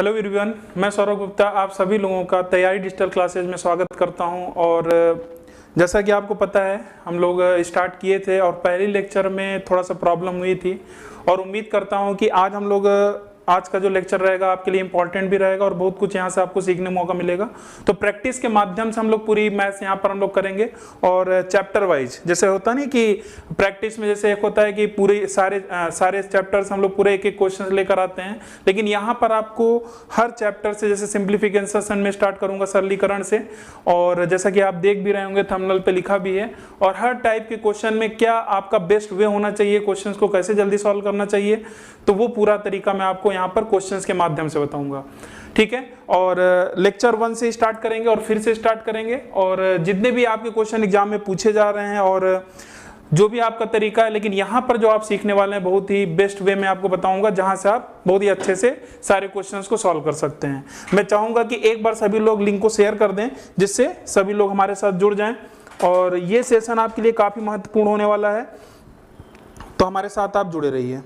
Hello everyone, मैं सौरभ गुप्ता आप सभी लोगों का तैयारी डिजिटल क्लासेज में स्वागत करता हूं। और जैसा कि आपको पता है हम लोग स्टार्ट किए थे और पहले लेक्चर में थोड़ा सा प्रॉब्लम हुई थी और उम्मीद करता हूं कि आज का जो लेक्चर रहेगा आपके लिए इंपॉर्टेंट भी रहेगा और बहुत कुछ यहाँ से आपको सीखने का मौका मिलेगा। तो प्रैक्टिस के माध्यम से हम लोग पूरी मैथ्स यहाँ पर हम लोग करेंगे और चैप्टर वाइज जैसे होता नहीं कि प्रैक्टिस में जैसे एक होता है कि पूरे सारे चैप्टर्स हम लोग पूरे एक एक क्वेश्चन लेकर आते हैं, लेकिन यहाँ पर आपको हर चैप्टर से जैसे सिंप्लीफिकेशन में स्टार्ट करूंगा सरलीकरण से, और जैसा कि आप देख भी रहे होंगे थंबनेल पे लिखा भी है, और हर टाइप के क्वेश्चन में क्या आपका बेस्ट वे होना चाहिए, क्वेश्चंस को कैसे जल्दी सॉल्व करना चाहिए, तो वो पूरा तरीका मैं आपको यहाँ पर क्वेश्चंस के माध्यम से बताऊंगा। ठीक है, और लेक्चर 1 से स्टार्ट करेंगे और फिर से स्टार्ट करेंगे, और जितने भी आपके क्वेश्चन एग्जाम में पूछे जा रहे हैं और जो भी आपका तरीका है, लेकिन यहाँ पर जो आप सीखने वाले हैं बहुत ही बेस्ट वे में आपको बताऊंगा जहां से आप बहुत ही अच्छे से सारे क्वेश्चंस को सॉल्व कर सकते हैं। मैं चाहूंगा कि एक बार सभी लोग लिंक को शेयर कर दें जिससे सभी लोग हमारे साथ जुड़ जाएं, और ये सेशन आपके लिए काफी महत्वपूर्ण होने वाला है, तो हमारे साथ आप जुड़े रहिए।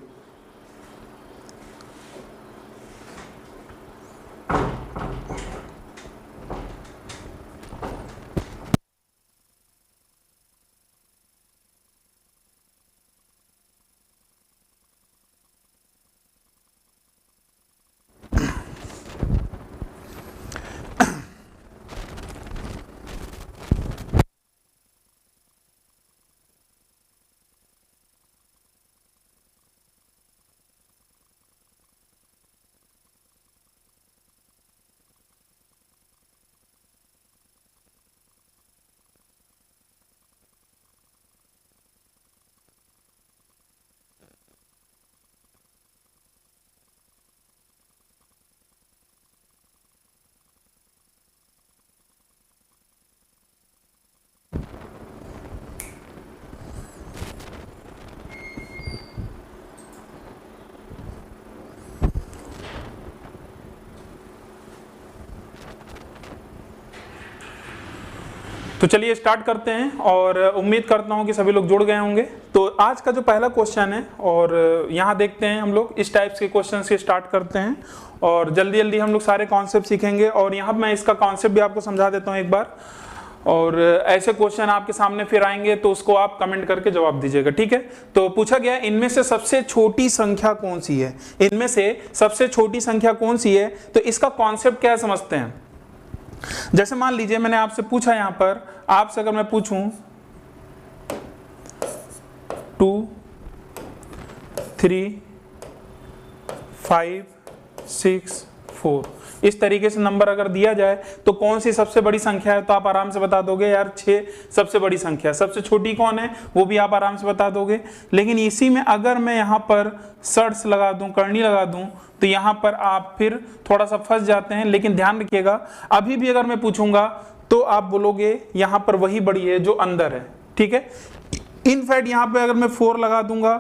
तो चलिए स्टार्ट करते हैं, और उम्मीद करता हूं कि सभी लोग जुड़ गए होंगे। तो आज का जो पहला क्वेश्चन है, और यहाँ देखते हैं हम लोग इस टाइप्स के क्वेश्चन से स्टार्ट करते हैं और जल्दी जल्दी हम लोग सारे कॉन्सेप्ट सीखेंगे, और यहाँ मैं इसका कॉन्सेप्ट भी आपको समझा देता हूँ एक बार, और ऐसे क्वेश्चन आपके सामने फिर आएंगे तो उसको आप कमेंट करके जवाब दीजिएगा। ठीक है, तो पूछा गया इनमें से सबसे छोटी संख्या कौन सी है, इनमें से सबसे छोटी संख्या कौन सी है, तो इसका कॉन्सेप्ट क्या है समझते हैं। जैसे मान लीजिए मैंने आपसे पूछा, यहां पर आपसे अगर मैं पूछूं 2 3 5 6 4 इस तरीके से नंबर अगर दिया जाए तो कौन सी सबसे बड़ी संख्या है, तो आप आराम से बता दोगे यार 6 सबसे बड़ी संख्या। सबसे छोटी कौन है वो भी आप आराम से बता दोगे। लेकिन इसी में अगर मैं यहाँ पर शर्ट्स लगा दूं, करनी लगा दूं, तो यहाँ पर आप फिर थोड़ा सा फंस जाते हैं। लेकिन ध्यान रखिएगा, अभी भी अगर मैं पूछूंगा तो आप बोलोगे यहाँ पर वही बड़ी है जो अंदर है। ठीक है, इनफैक्ट यहाँ पे अगर मैं 4 लगा दूंगा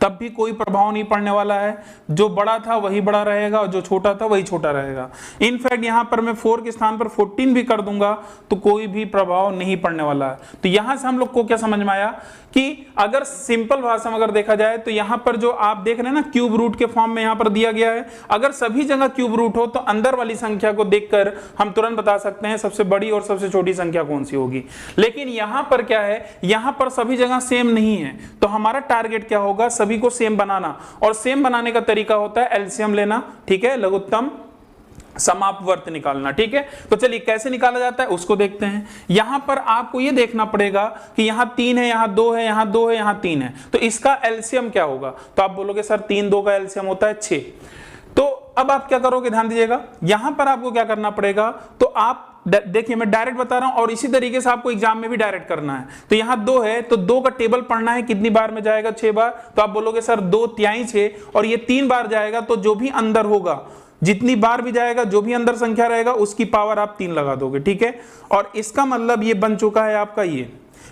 तब भी कोई प्रभाव नहीं पड़ने वाला है, जो बड़ा था वही बड़ा रहेगा और जो छोटा था वही छोटा रहेगा। इनफैक्ट यहाँ पर मैं 4 के स्थान पर 14 भी कर दूंगा तो कोई भी प्रभाव नहीं पड़ने वाला है। तो यहाँ से हम लोग को क्या समझ में आया कि अगर सिंपल भाषा में अगर देखा जाए तो यहाँ पर जो आप देख रहे हैं ना क्यूब रूट के फॉर्म में यहाँ पर दिया गया है, अगर सभी जगह क्यूब रूट हो तो अंदर वाली संख्या को देखकर हम तुरंत बता सकते हैं सबसे बड़ी और सबसे छोटी संख्या कौन सी होगी। लेकिन यहाँ पर क्या है, यहाँ पर सभी जगह सेम नहीं है, तो हमारा टारगेट क्या होगा, सभी को सेम बनाना, और सेम बनाने का तरीका होता है एलसीएम लेना। ठीक है, लघुत्तम समापवर्त निकालना। ठीक है, तो चलिए कैसे निकाला जाता है उसको देखते हैं। यहां पर आपको ये देखना पड़ेगा कि यहां 3 है, यहां 2 है, यहां 2 है, यहां 3 है, तो इसका एलसीएम क्या होगा, तो आप बोलोगे सर 3 2 का एलसीएम होता है 6। तो अब आप क्या करोगे, ध्यान दीजिएगा, यहां पर आपको क्या करना पड़ेगा, तो आप देखिए मैं डायरेक्ट बता रहा हूं और इसी तरीके से आपको एग्जाम में भी डायरेक्ट करना है। तो यहां 2 है तो 2 का टेबल पढ़ना है, कितनी बार में जाएगा, 6 बार, तो आप बोलोगे सर 2 तिहाई 6, और ये 3 बार जाएगा तो जो भी अंदर होगा, जितनी बार भी जाएगा, जो भी अंदर संख्या रहेगा उसकी पावर आप 3 लगा दोगे। ठीक है, और इसका मतलब ये बन चुका है आपका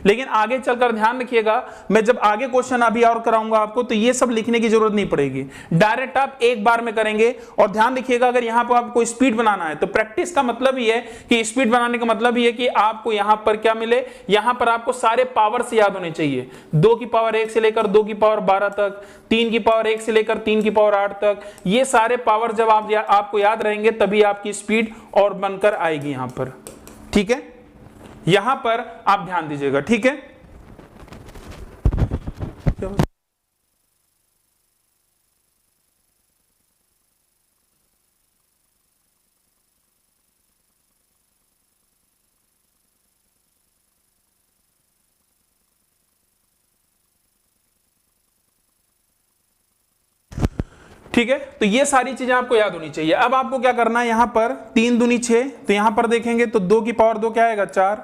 लेकिन आगे चलकर ध्यान रखिएगा, मैं जब आगे क्वेश्चन अभी और कराऊंगा आपको तो ये सब लिखने की जरूरत नहीं पड़ेगी, डायरेक्ट आप एक बार में करेंगे। और ध्यान रखिएगा अगर यहाँ पर आपको स्पीड बनाना है तो प्रैक्टिस का मतलब ही है कि स्पीड बनाने का मतलब ही है कि आपको यहाँ पर क्या मिले, यहाँ पर आपको सारे पावर्स याद होने चाहिए, 2 की पावर 1 से लेकर 2 की पावर 12 तक, 3 की पावर 1 से लेकर 3 की पावर 8 तक। ये सारे पावर जब आपको याद रहेंगे तभी आपकी स्पीड और बनकर आएगी यहां पर। ठीक है, यहां पर आप ध्यान दीजिएगा। ठीक है, ठीक है, तो ये सारी चीजें आपको याद होनी चाहिए। अब आपको क्या करना है, यहां पर 3 दूनी 6, तो यहां पर देखेंगे तो 2 की पावर 2 क्या आएगा 4,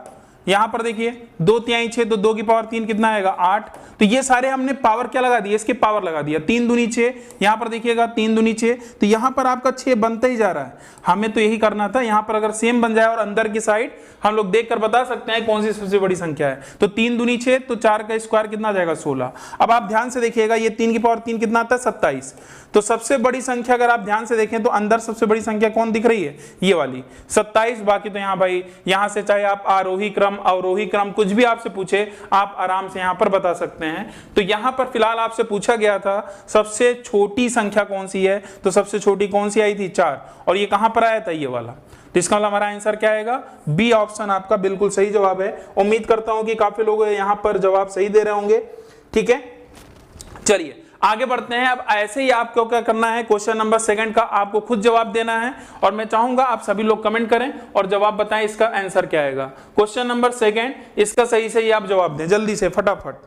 यहां पर देखिए 2 तिहाई 6, तो 2 की पावर 3 कितना आएगा 8। तो ये सारे हमने पावर क्या लगा दिया, इसके पावर लगा दिया। 3 दूनी 6, यहां पर देखिएगा 3 दूनी 6, तो यहां पर आपका 6 बनता ही जा रहा है। हमें तो यही करना था, यहां पर अगर सेम बन जाए और अंदर की साइड हम लोग देखकर बता सकते हैं कौन सी सबसे बड़ी संख्या है। तो 3 दूनी 6, तो 4 का स्क्वायर कितना आ जाएगा 16। अब आप ध्यान से देखिएगा ये 3 की पावर 3 कितना आता है 27। तो सबसे बड़ी संख्या अगर आप ध्यान से देखें तो अंदर सबसे बड़ी संख्या कौन दिख रही है, ये वाली 27। बाकी तो यहाँ भाई यहां से चाहे आप आरोही क्रम अवरोही क्रम कुछ भी आपसे पूछे आप आराम से यहां पर बता सकते हैं। तो यहां पर फिलहाल आपसे पूछा गया था सबसे छोटी संख्या कौन सी है, तो सबसे छोटी कौन सी आई थी 4, और ये कहां पर आया था ये वाला। तो इसका मतलब हमारा आंसर क्या आएगा, बी ऑप्शन आपका बिल्कुल सही जवाब है। उम्मीद करता हूं कि काफी लोग यहां पर जवाब सही दे रहे होंगे। ठीक है, चलिए आगे बढ़ते हैं। अब ऐसे ही आपको क्या करना है, क्वेश्चन नंबर 2 का आपको खुद जवाब देना है और मैं चाहूंगा आप सभी लोग कमेंट करें और जवाब बताएं इसका आंसर क्या आएगा। क्वेश्चन नंबर 2 इसका सही सही आप जवाब दें जल्दी से फटाफट।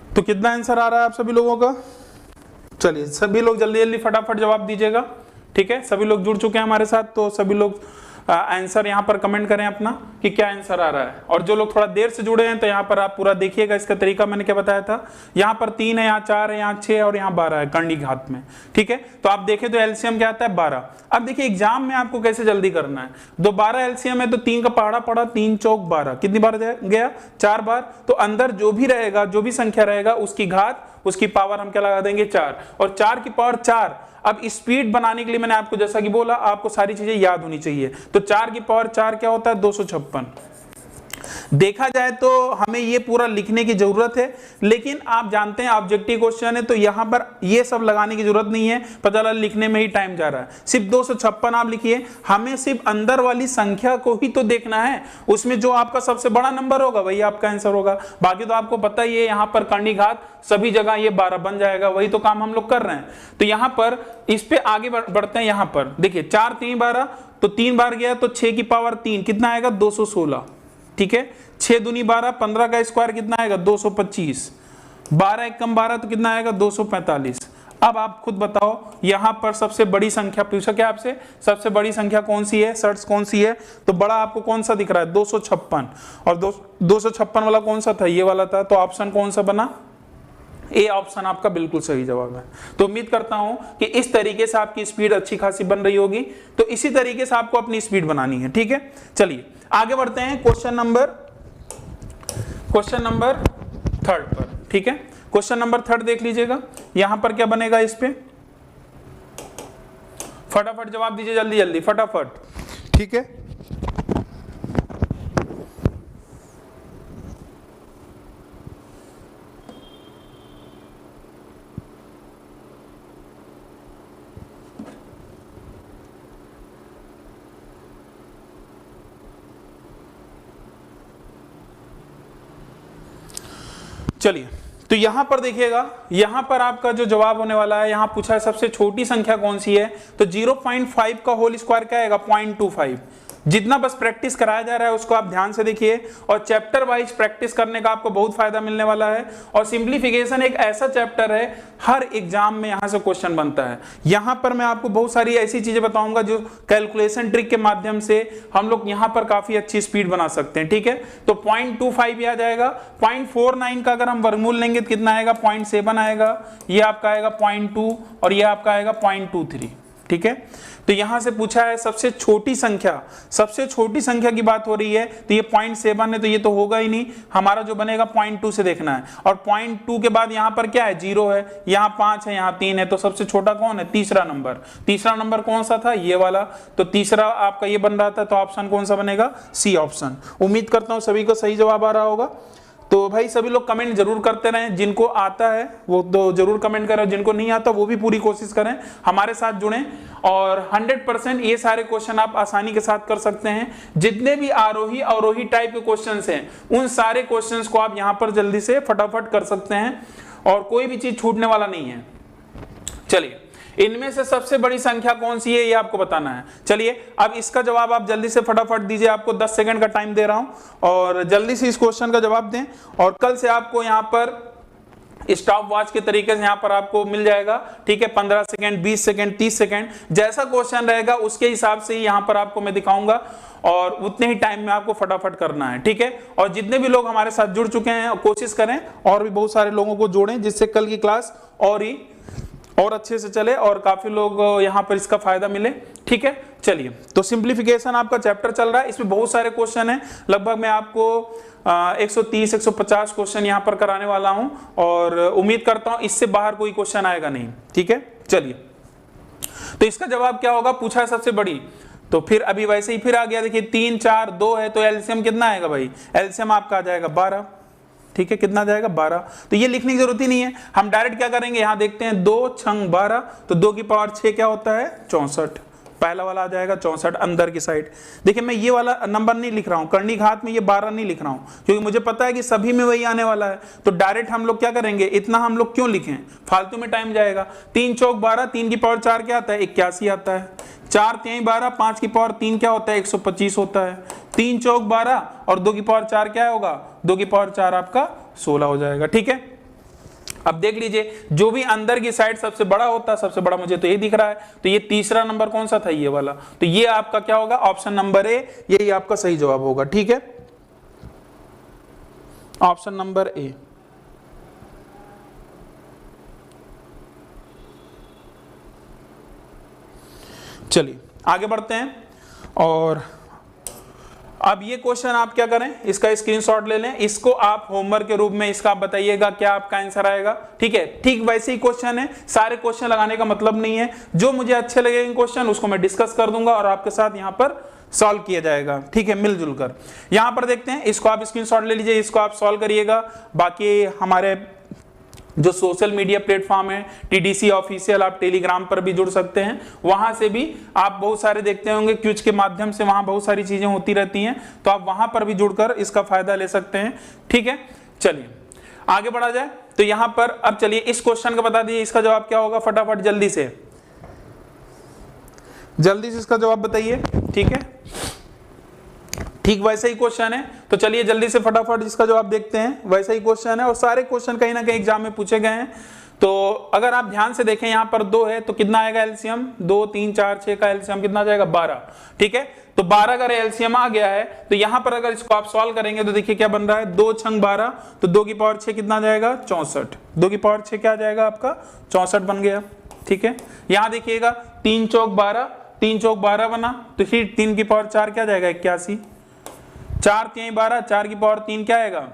तो कितना आंसर आ रहा है आप सभी लोगों का, चलिए सभी लोग जल्दी जल्दी फटाफट जवाब दीजिएगा। ठीक है, सभी लोग जुड़ चुके हैं हमारे साथ, तो सभी लोग आंसर यहाँ पर कमेंट करें अपना कि क्या आंसर आ रहा है। और जो लोग थोड़ा देर से जुड़े हैं तो यहाँ पर आप पूरा देखिएगा, इसका तरीका मैंने क्या बताया था। यहाँ पर 3 है, यहाँ 4 है, यहाँ 6 और यहाँ 12 है कंडी घात में। ठीक है, तो आप देखें तो एलसीएम क्या आता है 12। अब देखिए एग्जाम में आपको कैसे जल्दी करना है, 12 एलसीएम है तो 3 का पहाड़ा पड़ा, 3 चौक 12, कितनी बार गया 4 बार। तो अंदर जो भी रहेगा, जो भी संख्या रहेगा उसकी घात उसकी पावर हम क्या लगा देंगे 4, और 4 की पावर 4। अब स्पीड बनाने के लिए मैंने आपको जैसा कि बोला आपको सारी चीजें याद होनी चाहिए। तो 4 की पावर 4 क्या होता है 256। देखा जाए तो हमें ये पूरा लिखने की जरूरत है, लेकिन आप जानते हैं ऑब्जेक्टिव क्वेश्चन है तो यहां पर ये सब लगाने की जरूरत नहीं है, पता चला लिखने में ही टाइम जा रहा है। सिर्फ 256 आप लिखिए, हमें सिर्फ अंदर वाली संख्या को ही तो देखना है, उसमें जो आपका सबसे बड़ा नंबर होगा वही आपका आंसर होगा। बाकी तो आपको पता ही है यहाँ पर करनी घात सभी जगह ये 12 बन जाएगा, वही तो काम हम लोग कर रहे हैं। तो यहाँ पर इस पे आगे बढ़ते हैं। यहाँ पर देखिए 4 3 12, तो 3 बार गया तो 6 की पावर 3 कितना आएगा 216। ठीक है, 6 दूनी 12, 15 का स्क्वायर कितना आएगा 225, 12 एकम 12 तो कितना आएगा 245। अब आप खुद बताओ यहां पर सबसे बड़ी संख्या पूछा क्या आपसे, सबसे बड़ी संख्या कौन सी है, सर्च कौन सी है, तो बड़ा आपको कौन सा दिख रहा है 256, और 256 वाला कौन सा था ये वाला था। तो ऑप्शन कौन सा बना, ए ऑप्शन आपका बिल्कुल सही जवाब है। तो उम्मीद करता हूं कि इस तरीके से आपकी स्पीड अच्छी खासी बन रही होगी, तो इसी तरीके से आपको अपनी स्पीड बनानी है। ठीक है, चलिए आगे बढ़ते हैं क्वेश्चन नंबर 3 पर। ठीक है, क्वेश्चन नंबर 3 देख लीजिएगा, यहां पर क्या बनेगा, इस पे फटाफट जवाब दीजिए, जल्दी जल्दी फटाफट, ठीक है। चलिए, तो यहां पर देखिएगा, यहां पर आपका जो जवाब होने वाला है, यहां पूछा है सबसे छोटी संख्या कौन सी है, तो 0.5 का होल स्क्वायर क्या आएगा 0.25। जितना बस प्रैक्टिस कराया जा रहा है उसको आप ध्यान से देखिए, और चैप्टर वाइज प्रैक्टिस करने का आपको बहुत फायदा मिलने वाला है। और सिंप्लीफिकेशन एक ऐसा चैप्टर है, हर एग्जाम में यहां से क्वेश्चन बनता है। यहां पर मैं आपको बहुत सारी ऐसी चीजें बताऊंगा जो कैलकुलेशन ट्रिक के माध्यम से हम लोग यहां पर काफी अच्छी स्पीड बना सकते हैं, ठीक है। तो 0.25 आ जाएगा, 0.49 का अगर हम वर्गमूल लेंगे तो कितना आएगा 0.7 आएगा, ये आपका आएगा 0.2 और ये आपका आएगा 0.23, ठीक है। तो यहां से पूछा है सबसे छोटी संख्या, सबसे छोटी संख्या की बात हो रही है, तो ये 0.7 है, तो ये तो होगा ही नहीं, हमारा जो बनेगा 0.2 से देखना है। और 0.2 के बाद यहां पर क्या है 0 है, यहां 5 है, यहां 3 है, तो सबसे छोटा कौन है तीसरा नंबर। तीसरा नंबर कौन सा था ये वाला, तो तीसरा आपका ये बन रहा था, तो ऑप्शन कौन सा बनेगा सी ऑप्शन। उम्मीद करता हूं सभी को सही जवाब आ रहा होगा। तो भाई सभी लोग कमेंट जरूर करते रहें, जिनको आता है वो तो जरूर कमेंट करें, जिनको नहीं आता वो भी पूरी कोशिश करें, हमारे साथ जुड़ें। और 100% ये सारे क्वेश्चन आप आसानी के साथ कर सकते हैं। जितने भी आरोही अवरोही टाइप के क्वेश्चंस हैं उन सारे क्वेश्चंस को आप यहां पर जल्दी से फटाफट कर सकते हैं और कोई भी चीज छूटने वाला नहीं है। चलिए, इनमें से सबसे बड़ी संख्या कौन सी है ये आपको बताना है। चलिए, अब इसका जवाब आप जल्दी से फटाफट दीजिए, आपको 10 सेकंड का टाइम दे रहा हूं और जल्दी से इस क्वेश्चन का जवाब दें। और कल से आपको यहां पर स्टॉप वॉच के तरीके से यहां पर आपको मिल जाएगा, ठीक है। 15 सेकंड, 20 सेकंड, 30 सेकंड, जैसा क्वेश्चन रहेगा उसके हिसाब से ही यहां पर आपको मैं दिखाऊंगा और उतने ही टाइम में आपको फटाफट करना है, ठीक है। और जितने भी लोग हमारे साथ जुड़ चुके हैं कोशिश करें और भी बहुत सारे लोगों को जोड़ें, जिससे कल की क्लास और अच्छे से चले और काफी लोग यहां पर इसका फायदा मिले, ठीक है। चलिए, तो सिंप्लीफिकेशन आपका चैप्टर चल रहा है, इसमें बहुत सारे क्वेश्चन हैं, लगभग मैं आपको 130-150 क्वेश्चन यहां पर कराने वाला हूं और उम्मीद करता हूं इससे बाहर कोई क्वेश्चन आएगा नहीं, ठीक है। चलिए, तो इसका जवाब क्या होगा, पूछा है सबसे बड़ी, तो फिर अभी वैसे ही फिर आ गया, देखिए 3 4 2 है, तो एलसीएम कितना आएगा भाई, एलसीएम आपका आ जाएगा 12, ठीक है। कितना जाएगा 12, तो ये लिखने की जरूरत ही नहीं है, हम डायरेक्ट क्या करेंगे, यहां देखते हैं 2 छंग 12, तो 2 की पावर 6 क्या होता है 64, पहला वाला आ जाएगा 64 अंदर की साइड। देखिए मैं ये वाला नंबर नहीं लिख रहा हूं, कर्णी घात में ये 12 नहीं लिख रहा हूं, क्योंकि मुझे पता है कि सभी में वही आने वाला है। तो डायरेक्ट हम लोग क्या करेंगे, इतना हम लोग क्यों लिखें, फालतू में टाइम जाएगा। 3 चौक 12, 3 की पावर 4 क्या आता है 81 आता है, 4 3 12, 5 की पावर 3 क्या होता है 125 होता है, 3 चौक 12 और 2 की पावर 4 क्या होगा, 2 की पावर 4 आपका 16 हो जाएगा, ठीक है। अब देख लीजिए, जो भी अंदर की साइड सबसे बड़ा होता है, सबसे बड़ा मुझे तो ये दिख रहा है, तो ये तीसरा नंबर कौन सा था ये वाला, तो ये आपका क्या होगा ऑप्शन नंबर ए, यही आपका सही जवाब होगा, ठीक है। Option number A. चलिए आगे बढ़ते हैं और अब ये क्वेश्चन आप क्या करें, इसका स्क्रीनशॉट ले लें, इसको आप होमवर्क के रूप में इसका आप बताइएगा क्या आपका आंसर आएगा, ठीक है। ठीक वैसे ही क्वेश्चन है, सारे क्वेश्चन लगाने का मतलब नहीं है, जो मुझे अच्छे लगेंगे क्वेश्चन उसको मैं डिस्कस कर दूंगा और आपके साथ यहाँ पर सॉल्व किया जाएगा, ठीक है, मिलजुल कर। यहाँ पर देखते हैं, इसको आप स्क्रीनशॉट ले लीजिए, इसको आप सॉल्व करिएगा। बाकी हमारे जो सोशल मीडिया प्लेटफॉर्म है टीडीसी ऑफिशियल, आप टेलीग्राम पर भी जुड़ सकते हैं, वहां से भी आप बहुत सारे देखते होंगे क्विज के माध्यम से, वहां बहुत सारी चीजें होती रहती हैं, तो आप वहां पर भी जुड़कर इसका फायदा ले सकते हैं, ठीक है। चलिए आगे बढ़ा जाए, तो यहां पर अब चलिए इस क्वेश्चन का बता दीजिए, इसका जवाब क्या होगा, फटाफट जल्दी से इसका जवाब बताइए, ठीक है। ठीक वैसे ही क्वेश्चन है, तो चलिए जल्दी से फटाफट इसका जवाब देखते हैं। वैसा ही क्वेश्चन है और सारे क्वेश्चन कहीं ना कहीं एग्जाम में पूछे गए हैं। तो अगर आप ध्यान से देखें, यहाँ पर 2 है तो कितना आएगा एलसीएम, 2 3 4 6 का एलसीएम कितना जाएगा 12, ठीक है। तो 12 अगर एलसीएम आ गया है तो यहाँ पर अगर इसको आप सॉल्व करेंगे तो देखिए क्या बन रहा है, 2 छंग 12, तो 2 की पावर 6 कितना जाएगा 64, 2 की पावर 6 क्या जाएगा आपका 64 बन गया, ठीक है। यहाँ देखिएगा 3 चौक 12, 3 चौक 12 बना, तो फिर 3 की पावर 4 क्या जाएगा 81, 4 3 12, 4 की पावर 3 क्या आएगा,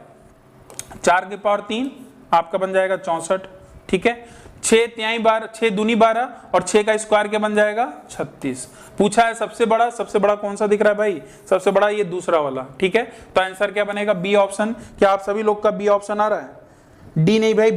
4 की पावर 3 आपका बन जाएगा 64, ठीक है। 6 तिहाई 12, 6 दूनी 12 और 6 का स्क्वायर क्या बन जाएगा 36। पूछा है सबसे बड़ा कौन सा दिख रहा है भाई, सबसे बड़ा ये दूसरा वाला, ठीक है। तो आंसर क्या बनेगा बी ऑप्शन। क्या आप सभी लोग का बी ऑप्शन आ रहा है, डी नहीं भाई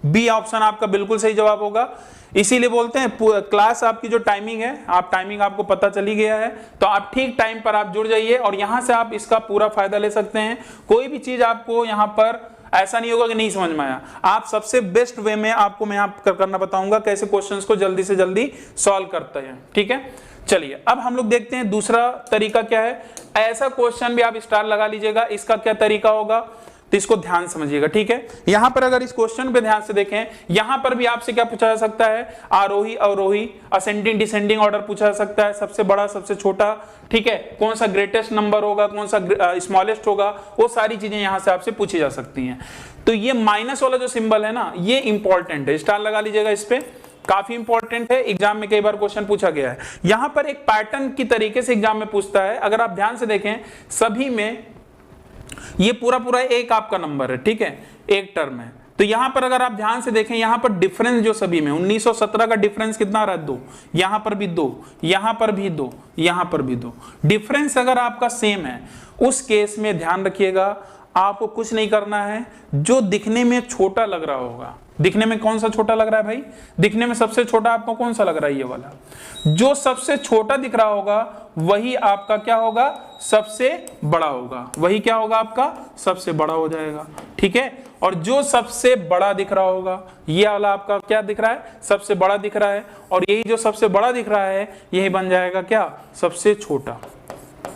बी ऑप्शन आपका बिल्कुल सही जवाब होगा। इसीलिए बोलते हैं क्लास आपकी जो टाइमिंग है, आप टाइमिंग आपको पता चली गया है तो आप ठीक टाइम पर आप जुड़ जाइए और यहां से आप इसका पूरा फायदा ले सकते हैं। कोई भी चीज आपको यहां पर ऐसा नहीं होगा कि नहीं समझ में आया, आप सबसे बेस्ट वे में आपको मैं यहाँ करना बताऊंगा कैसे क्वेश्चंस को जल्दी से जल्दी सॉल्व करते हैं, ठीक है। चलिए अब हम लोग देखते हैं दूसरा तरीका क्या है। ऐसा क्वेश्चन भी आप स्टार लगा लीजिएगा, इसका क्या तरीका होगा तो इसको ध्यान समझिएगा, ठीक है। यहां पर अगर इस क्वेश्चन पे ध्यान से देखें, यहां पर भी आपसे क्या पूछा जा सकता है, आरोही अवरोही असेंडिंग डिसेंडिंग ऑर्डर पूछा जा सकता है, सबसे बड़ा सबसे छोटा, ठीक है, कौन सा ग्रेटेस्ट नंबर होगा, कौन सा स्मॉलेस्ट होगा, वो सारी चीजें यहां से आपसे पूछी जा सकती हैं। तो ये माइनस वाला जो सिंबल है ना, ये इंपॉर्टेंट है, स्टार लगा लीजिएगा इस पे, काफी इंपॉर्टेंट है, एग्जाम में कई बार क्वेश्चन पूछा गया है। यहां पर एक पैटर्न की तरीके से एग्जाम में पूछता है, अगर आप ध्यान से देखें सभी में ये पूरा एक आपका नंबर है, ठीक है, एक टर्म है। तो यहां पर अगर आप ध्यान से देखें, यहां पर डिफरेंस जो सभी में 1917 का डिफरेंस कितना रहा 2, यहां पर भी 2, यहां पर भी 2, यहां पर भी 2। डिफरेंस अगर आपका सेम है उस केस में ध्यान रखिएगा आपको कुछ नहीं करना है, जो दिखने में छोटा लग रहा होगा, दिखने में कौन सा छोटा लग रहा है भाई, दिखने में सबसे छोटा आपको कौन सा लग रहा है, ये वाला, जो सबसे छोटा दिख रहा होगा वही आपका क्या होगा, सबसे बड़ा होगा, वही क्या होगा आपका सबसे बड़ा हो जाएगा, ठीक है। और जो सबसे बड़ा दिख रहा होगा ये वाला आपका क्या दिख रहा है, सबसे बड़ा दिख रहा है, और यही जो सबसे बड़ा दिख रहा है यही बन जाएगा क्या, सबसे छोटा,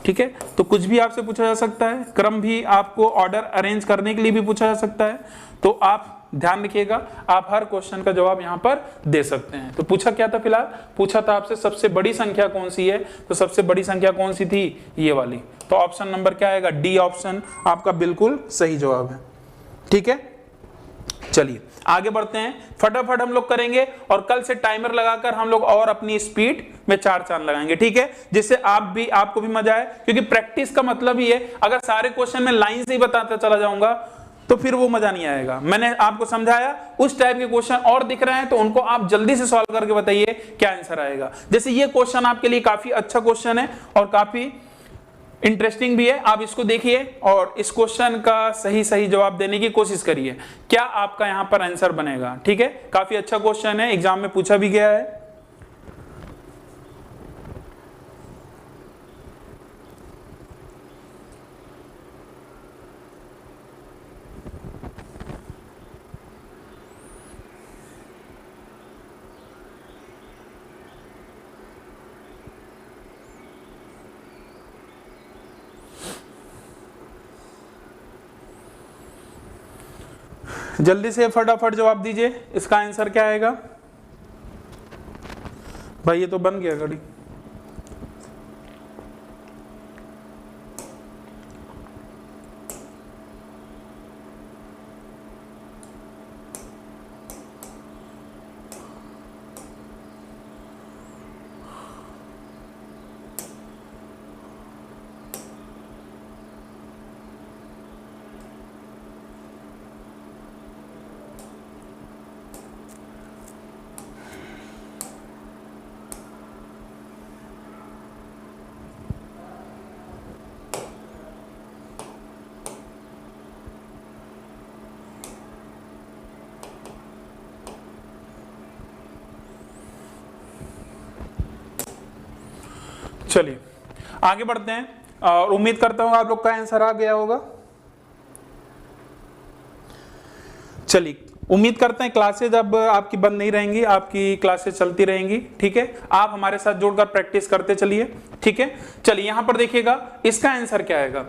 ठीक है। तो कुछ भी आपसे पूछा जा सकता है, क्रम भी आपको ऑर्डर अरेंज करने के लिए भी पूछा जा सकता है, तो आप ध्यान रखिएगा आप हर क्वेश्चन का जवाब यहां पर दे सकते हैं। तो पूछा क्या था, फिलहाल पूछा था आपसे सबसे बड़ी संख्या कौन सी है, तो सबसे बड़ी संख्या कौन सी थी, ये वाली। तो ऑप्शन नंबर क्या आएगा, डी ऑप्शन आपका बिल्कुल सही जवाब है, ठीक है। चलिए आगे बढ़ते हैं, फटाफट हम लोग करेंगे और कल से टाइमर लगाकर हम लोग और अपनी स्पीड में 4 चांद लगाएंगे, ठीक है, जिससे आपको भी मजा आए, क्योंकि प्रैक्टिस का मतलब ही है, अगर सारे क्वेश्चन में लाइन से ही बताता चला जाऊंगा तो फिर वो मजा नहीं आएगा। मैंने आपको समझाया, उस टाइप के क्वेश्चन और दिख रहे हैं तो उनको आप जल्दी से सॉल्व करके बताइए क्या आंसर आएगा। जैसे ये क्वेश्चन आपके लिए काफी अच्छा क्वेश्चन है और काफी इंटरेस्टिंग भी है, आप इसको देखिए और इस क्वेश्चन का सही जवाब देने की कोशिश करिए, क्या आपका यहां पर आंसर बनेगा, ठीक है। काफी अच्छा क्वेश्चन है, एग्जाम में पूछा भी गया है। जल्दी से फटाफट जवाब दीजिए, इसका आंसर क्या आएगा भाई, ये तो बन गया घड़ी। चलिए आगे बढ़ते हैं और उम्मीद करता हूं आप लोग का आंसर आ गया होगा। चलिए उम्मीद करते हैं क्लासेज अब आपकी बंद नहीं रहेंगी, आपकी क्लासेज चलती रहेंगी, ठीक है। आप हमारे साथ जुड़कर प्रैक्टिस करते चलिए, ठीक है। चलिए यहां पर देखिएगा इसका आंसर क्या आएगा।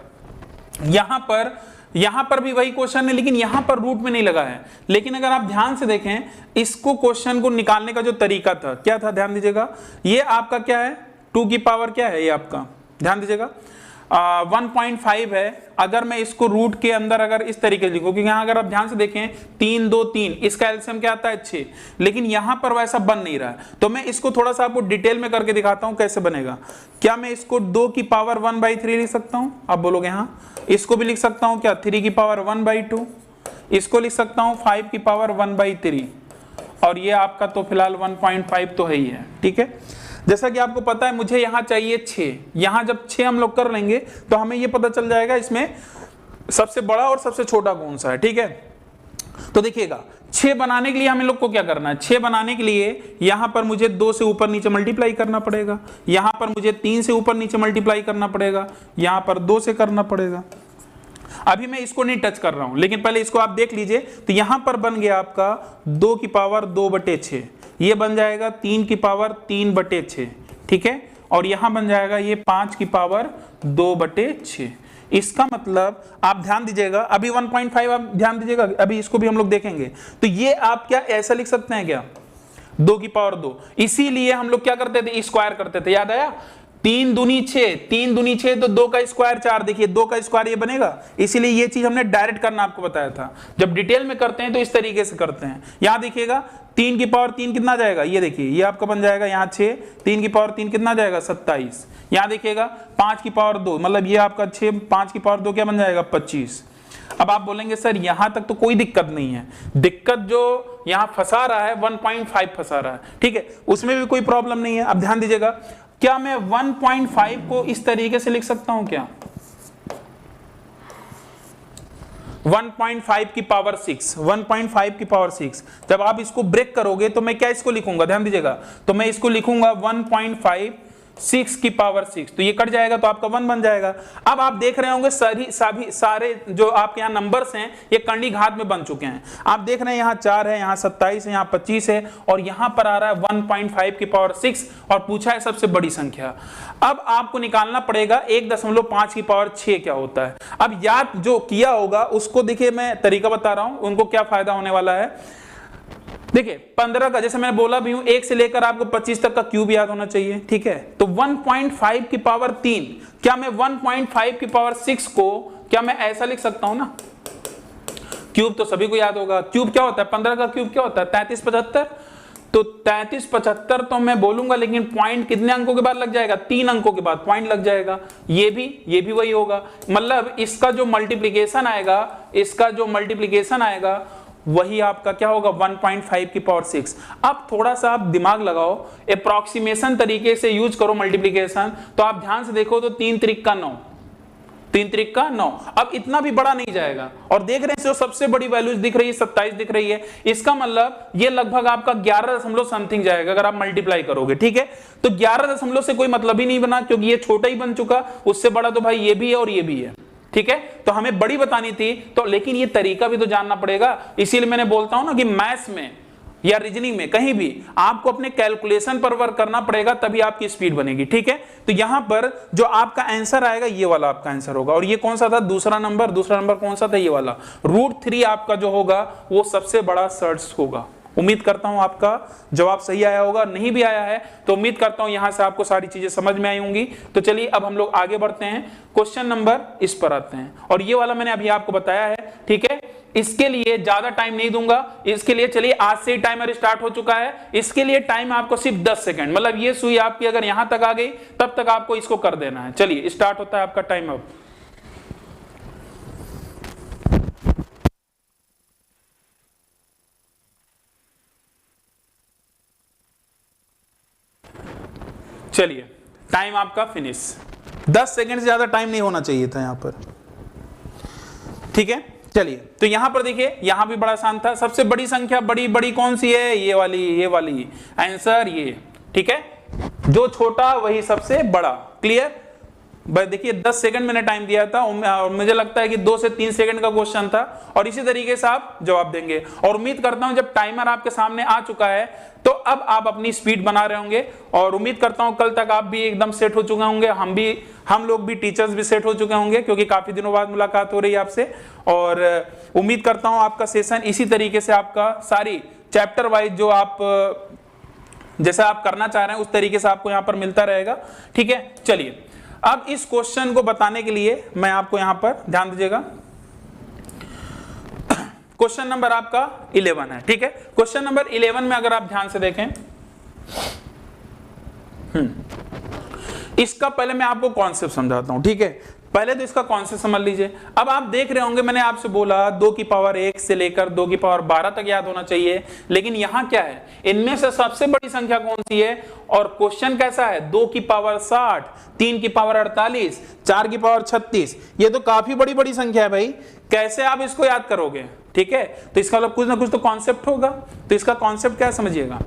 यहां पर भी वही क्वेश्चन है लेकिन यहां पर रूट में नहीं लगा है, लेकिन अगर आप ध्यान से देखें इसको क्वेश्चन को निकालने का जो तरीका था क्या था, ध्यान दीजिएगा। ये आपका क्या है, 2 की पावर क्या है, ये आपका ध्यान दीजिएगा 1.5 है। अगर मैं इसको रूट के अंदर अगर इस तरीके से लिखूं, क्योंकि यहां अगर आप ध्यान से देखें 3 2 3, इसका एलसीएम क्या आता है 6, लेकिन यहां पर वैसा बन नहीं रहा है। तो मैं इसको थोड़ा सा आपको डिटेल में करके दिखाता हूं कैसे बनेगा। क्या मैं इसको 2 की पावर 1/3 लिख सकता हूं, आप बोलोगे हाँ। इसको भी लिख सकता हूं क्या 3 की पावर 1/2, इसको लिख सकता हूं 5 की पावर 1/3, और ये आपका तो फिलहाल 1.5 तो है ही है, ठीक है। जैसा कि आपको पता है मुझे यहाँ चाहिए 6, यहाँ जब 6 हम लोग कर लेंगे तो हमें ये पता चल जाएगा इसमें सबसे बड़ा और सबसे छोटा कौन सा है, ठीक है। तो देखिएगा 6 बनाने के लिए हमें लोग को क्या करना है, 6 बनाने के लिए यहां पर मुझे 2 से ऊपर नीचे मल्टीप्लाई करना पड़ेगा, यहां पर मुझे 3 से ऊपर नीचे मल्टीप्लाई करना पड़ेगा, यहां पर 2 से करना पड़ेगा। अभी मैं इसको नहीं टच कर रहा हूं, लेकिन पहले इसको आप देख लीजिए। तो यहां पर बन गया आपका 2 की पावर 2/6, ये बन जाएगा 3 की पावर 3/6, ठीक है। और यहां बन जाएगा ये 5 की पावर 2/6। इसका मतलब आप ध्यान दीजिएगा, अभी 1.5 आप ध्यान दीजिएगा, अभी इसको भी हम लोग देखेंगे। तो ये आप क्या ऐसा लिख सकते हैं क्या, 2 की पावर 2। इसीलिए हम लोग क्या करते थे, स्क्वायर करते थे, याद आया। 3 दूनी 6, 3 दूनी 6 तो 2 का स्क्वायर 4, देखिए 2 का स्क्वायर ये बनेगा। इसीलिए ये चीज हमने डायरेक्ट करना आपको बताया था। जब डिटेल में करते हैं तो इस तरीके से करते हैं। यहां देखिएगा 3 की पावर 3 कितना जाएगा, ये देखिए ये आपका बन जाएगा यहाँ 6, 3 की पावर 3 कितना जाएगा 27। यहाँ देखिएगा 5 की पावर 2, मतलब ये आपका 6, 5 की पावर 2 क्या बन जाएगा 25। अब आप बोलेंगे सर यहां तक तो कोई दिक्कत नहीं है, दिक्कत जो यहां फंसा रहा है 1.5 फंसा रहा है, ठीक है, उसमें भी कोई प्रॉब्लम नहीं है। अब ध्यान दीजिएगा, क्या मैं 1.5 को इस तरीके से लिख सकता हूं क्या, 1.5 की पावर 6, 1.5 की पावर 6। जब आप इसको ब्रेक करोगे तो मैं क्या इसको लिखूंगा, ध्यान दीजिएगा, तो मैं इसको लिखूंगा 1.5 6 की पावर 6, तो ये कट जाएगा तो आपका 1 बन जाएगा। अब आप देख रहे होंगे सारे जो आपके यहाँ नंबर्स हैं ये कर्णी घात में बन चुके हैं। आप देख रहे हैं यहाँ 4 है, यहाँ 27 है, यहाँ 25 है, और यहाँ पर आ रहा है 1.5 की पावर 6 और पूछा है सबसे बड़ी संख्या। अब आपको निकालना पड़ेगा 1.5 की पावर 6 क्या होता है। अब याद जो किया होगा उसको देखिए, मैं तरीका बता रहा हूं, उनको क्या फायदा होने वाला है। देखिए 15 का, जैसे मैंने बोला भी हूं, 1 से लेकर आपको 25 तक का क्यूब याद होना चाहिए, ठीक है। तो 1.5 की पावर 3, क्या मैं 1.5 की पावर 6 को क्या मैं ऐसा लिख सकता हूं ना, क्यूब तो सभी को याद होगा, क्यूब क्या होता है, 15 का क्यूब क्या होता है 3375। तो 3375 तो मैं बोलूंगा, लेकिन पॉइंट कितने अंकों के बाद लग जाएगा, 3 अंकों के बाद पॉइंट लग जाएगा। ये भी वही होगा, मतलब इसका जो मल्टीप्लिकेशन आएगा, इसका जो मल्टीप्लिकेशन आएगा वही आपका क्या होगा 1.5 की पावर 6। अब थोड़ा सा आप दिमाग लगाओ, अप्रॉक्सीमेशन तरीके से यूज करो मल्टीप्लिकेशन। तो आप ध्यान से देखो तो 3 त्रिक का 9, 3 त्रिक का 9। अब इतना भी बड़ा नहीं जाएगा, और देख रहे हैं जो सबसे बड़ी वैल्यूज दिख रही है 27 दिख रही है, इसका मतलब ये लगभग आपका 11 दशमलव समथिंग जाएगा अगर आप मल्टीप्लाई करोगे, ठीक है। तो 11 दशमलव से कोई मतलब ही नहीं बना, क्योंकि ये छोटा ही बन चुका, उससे बड़ा तो भाई ये भी है और ये भी है, ठीक है। तो हमें बड़ी बतानी थी, तो लेकिन ये तरीका भी तो जानना पड़ेगा। इसीलिए मैंने बोलता हूं ना कि मैथ्स में या रीजनिंग में कहीं भी आपको अपने कैलकुलेशन पर वर्क करना पड़ेगा, तभी आपकी स्पीड बनेगी, ठीक है। तो यहां पर जो आपका आंसर आएगा ये वाला आपका आंसर होगा, और ये कौन सा था, दूसरा नंबर कौन सा था, ये वाला √3 आपका जो होगा वो सबसे बड़ा सर्च होगा। उम्मीद करता हूं आपका जवाब सही आया होगा, नहीं भी आया है तो उम्मीद करता हूं यहां से आपको सारी चीजें समझ में आई होंगी। तो चलिए अब हम लोग आगे बढ़ते हैं, क्वेश्चन नंबर इस पर आते हैं, और ये वाला मैंने अभी आपको बताया है, ठीक है। इसके लिए ज्यादा टाइम नहीं दूंगा, इसके लिए चलिए आज से ही टाइमर स्टार्ट हो चुका है। इसके लिए टाइम आपको सिर्फ 10 सेकंड, मतलब ये सुई आपकी अगर यहां तक आ गई तब तक आपको इसको कर देना है। चलिए स्टार्ट होता है आपका टाइम अब। चलिए टाइम आपका फिनिश, 10 सेकंड से ज्यादा टाइम नहीं होना चाहिए था यहां पर, ठीक है। चलिए तो यहां पर देखिए, यहां भी बड़ा आसान था। सबसे बड़ी संख्या बड़ी कौन सी है, ये वाली आंसर ये, ठीक है। जो छोटा वही सबसे बड़ा, क्लियर। बस देखिए 10 सेकंड मैंने टाइम दिया था, और मुझे लगता है कि 2 से 3 सेकंड का क्वेश्चन था, और इसी तरीके से आप जवाब देंगे। और उम्मीद करता हूं जब टाइमर आपके सामने आ चुका है तो अब आप अपनी स्पीड बना रहे होंगे, और उम्मीद करता हूं कल तक आप भी एकदम सेट हो चुके होंगे, हम लोग भी टीचर्स भी सेट हो चुके होंगे, क्योंकि काफी दिनों बाद मुलाकात हो रही है आपसे। और उम्मीद करता हूं आपका सेशन इसी तरीके से आपका सारी चैप्टर वाइज जो आप जैसा आप करना चाह रहे हैं उस तरीके से आपको यहां पर मिलता रहेगा, ठीक है। चलिए अब इस क्वेश्चन को बताने के लिए मैं आपको यहां पर ध्यान दीजिएगा, क्वेश्चन नंबर आपका 11 है, ठीक है। क्वेश्चन नंबर 11 में अगर आप ध्यान से देखें, इसका पहले मैं आपको कॉन्सेप्ट समझाता हूं, ठीक है। पहले तो इसका कॉन्सेप्ट समझ लीजिए। अब आप देख रहे होंगे मैंने आपसे बोला 2 की पावर 1 से लेकर 2 की पावर 12 तक याद होना चाहिए, लेकिन यहां क्या है, इनमें से सबसे बड़ी संख्या कौन सी है, और क्वेश्चन कैसा है, 2 की पावर 60, 3 की पावर 48, 4 की पावर 36, ये तो काफी बड़ी बड़ी संख्या है भाई, कैसे आप इसको याद करोगे? ठीक है, तो इसका मतलब कुछ ना कुछ तो कॉन्सेप्ट होगा। तो इसका कॉन्सेप्ट क्या है समझिएगा।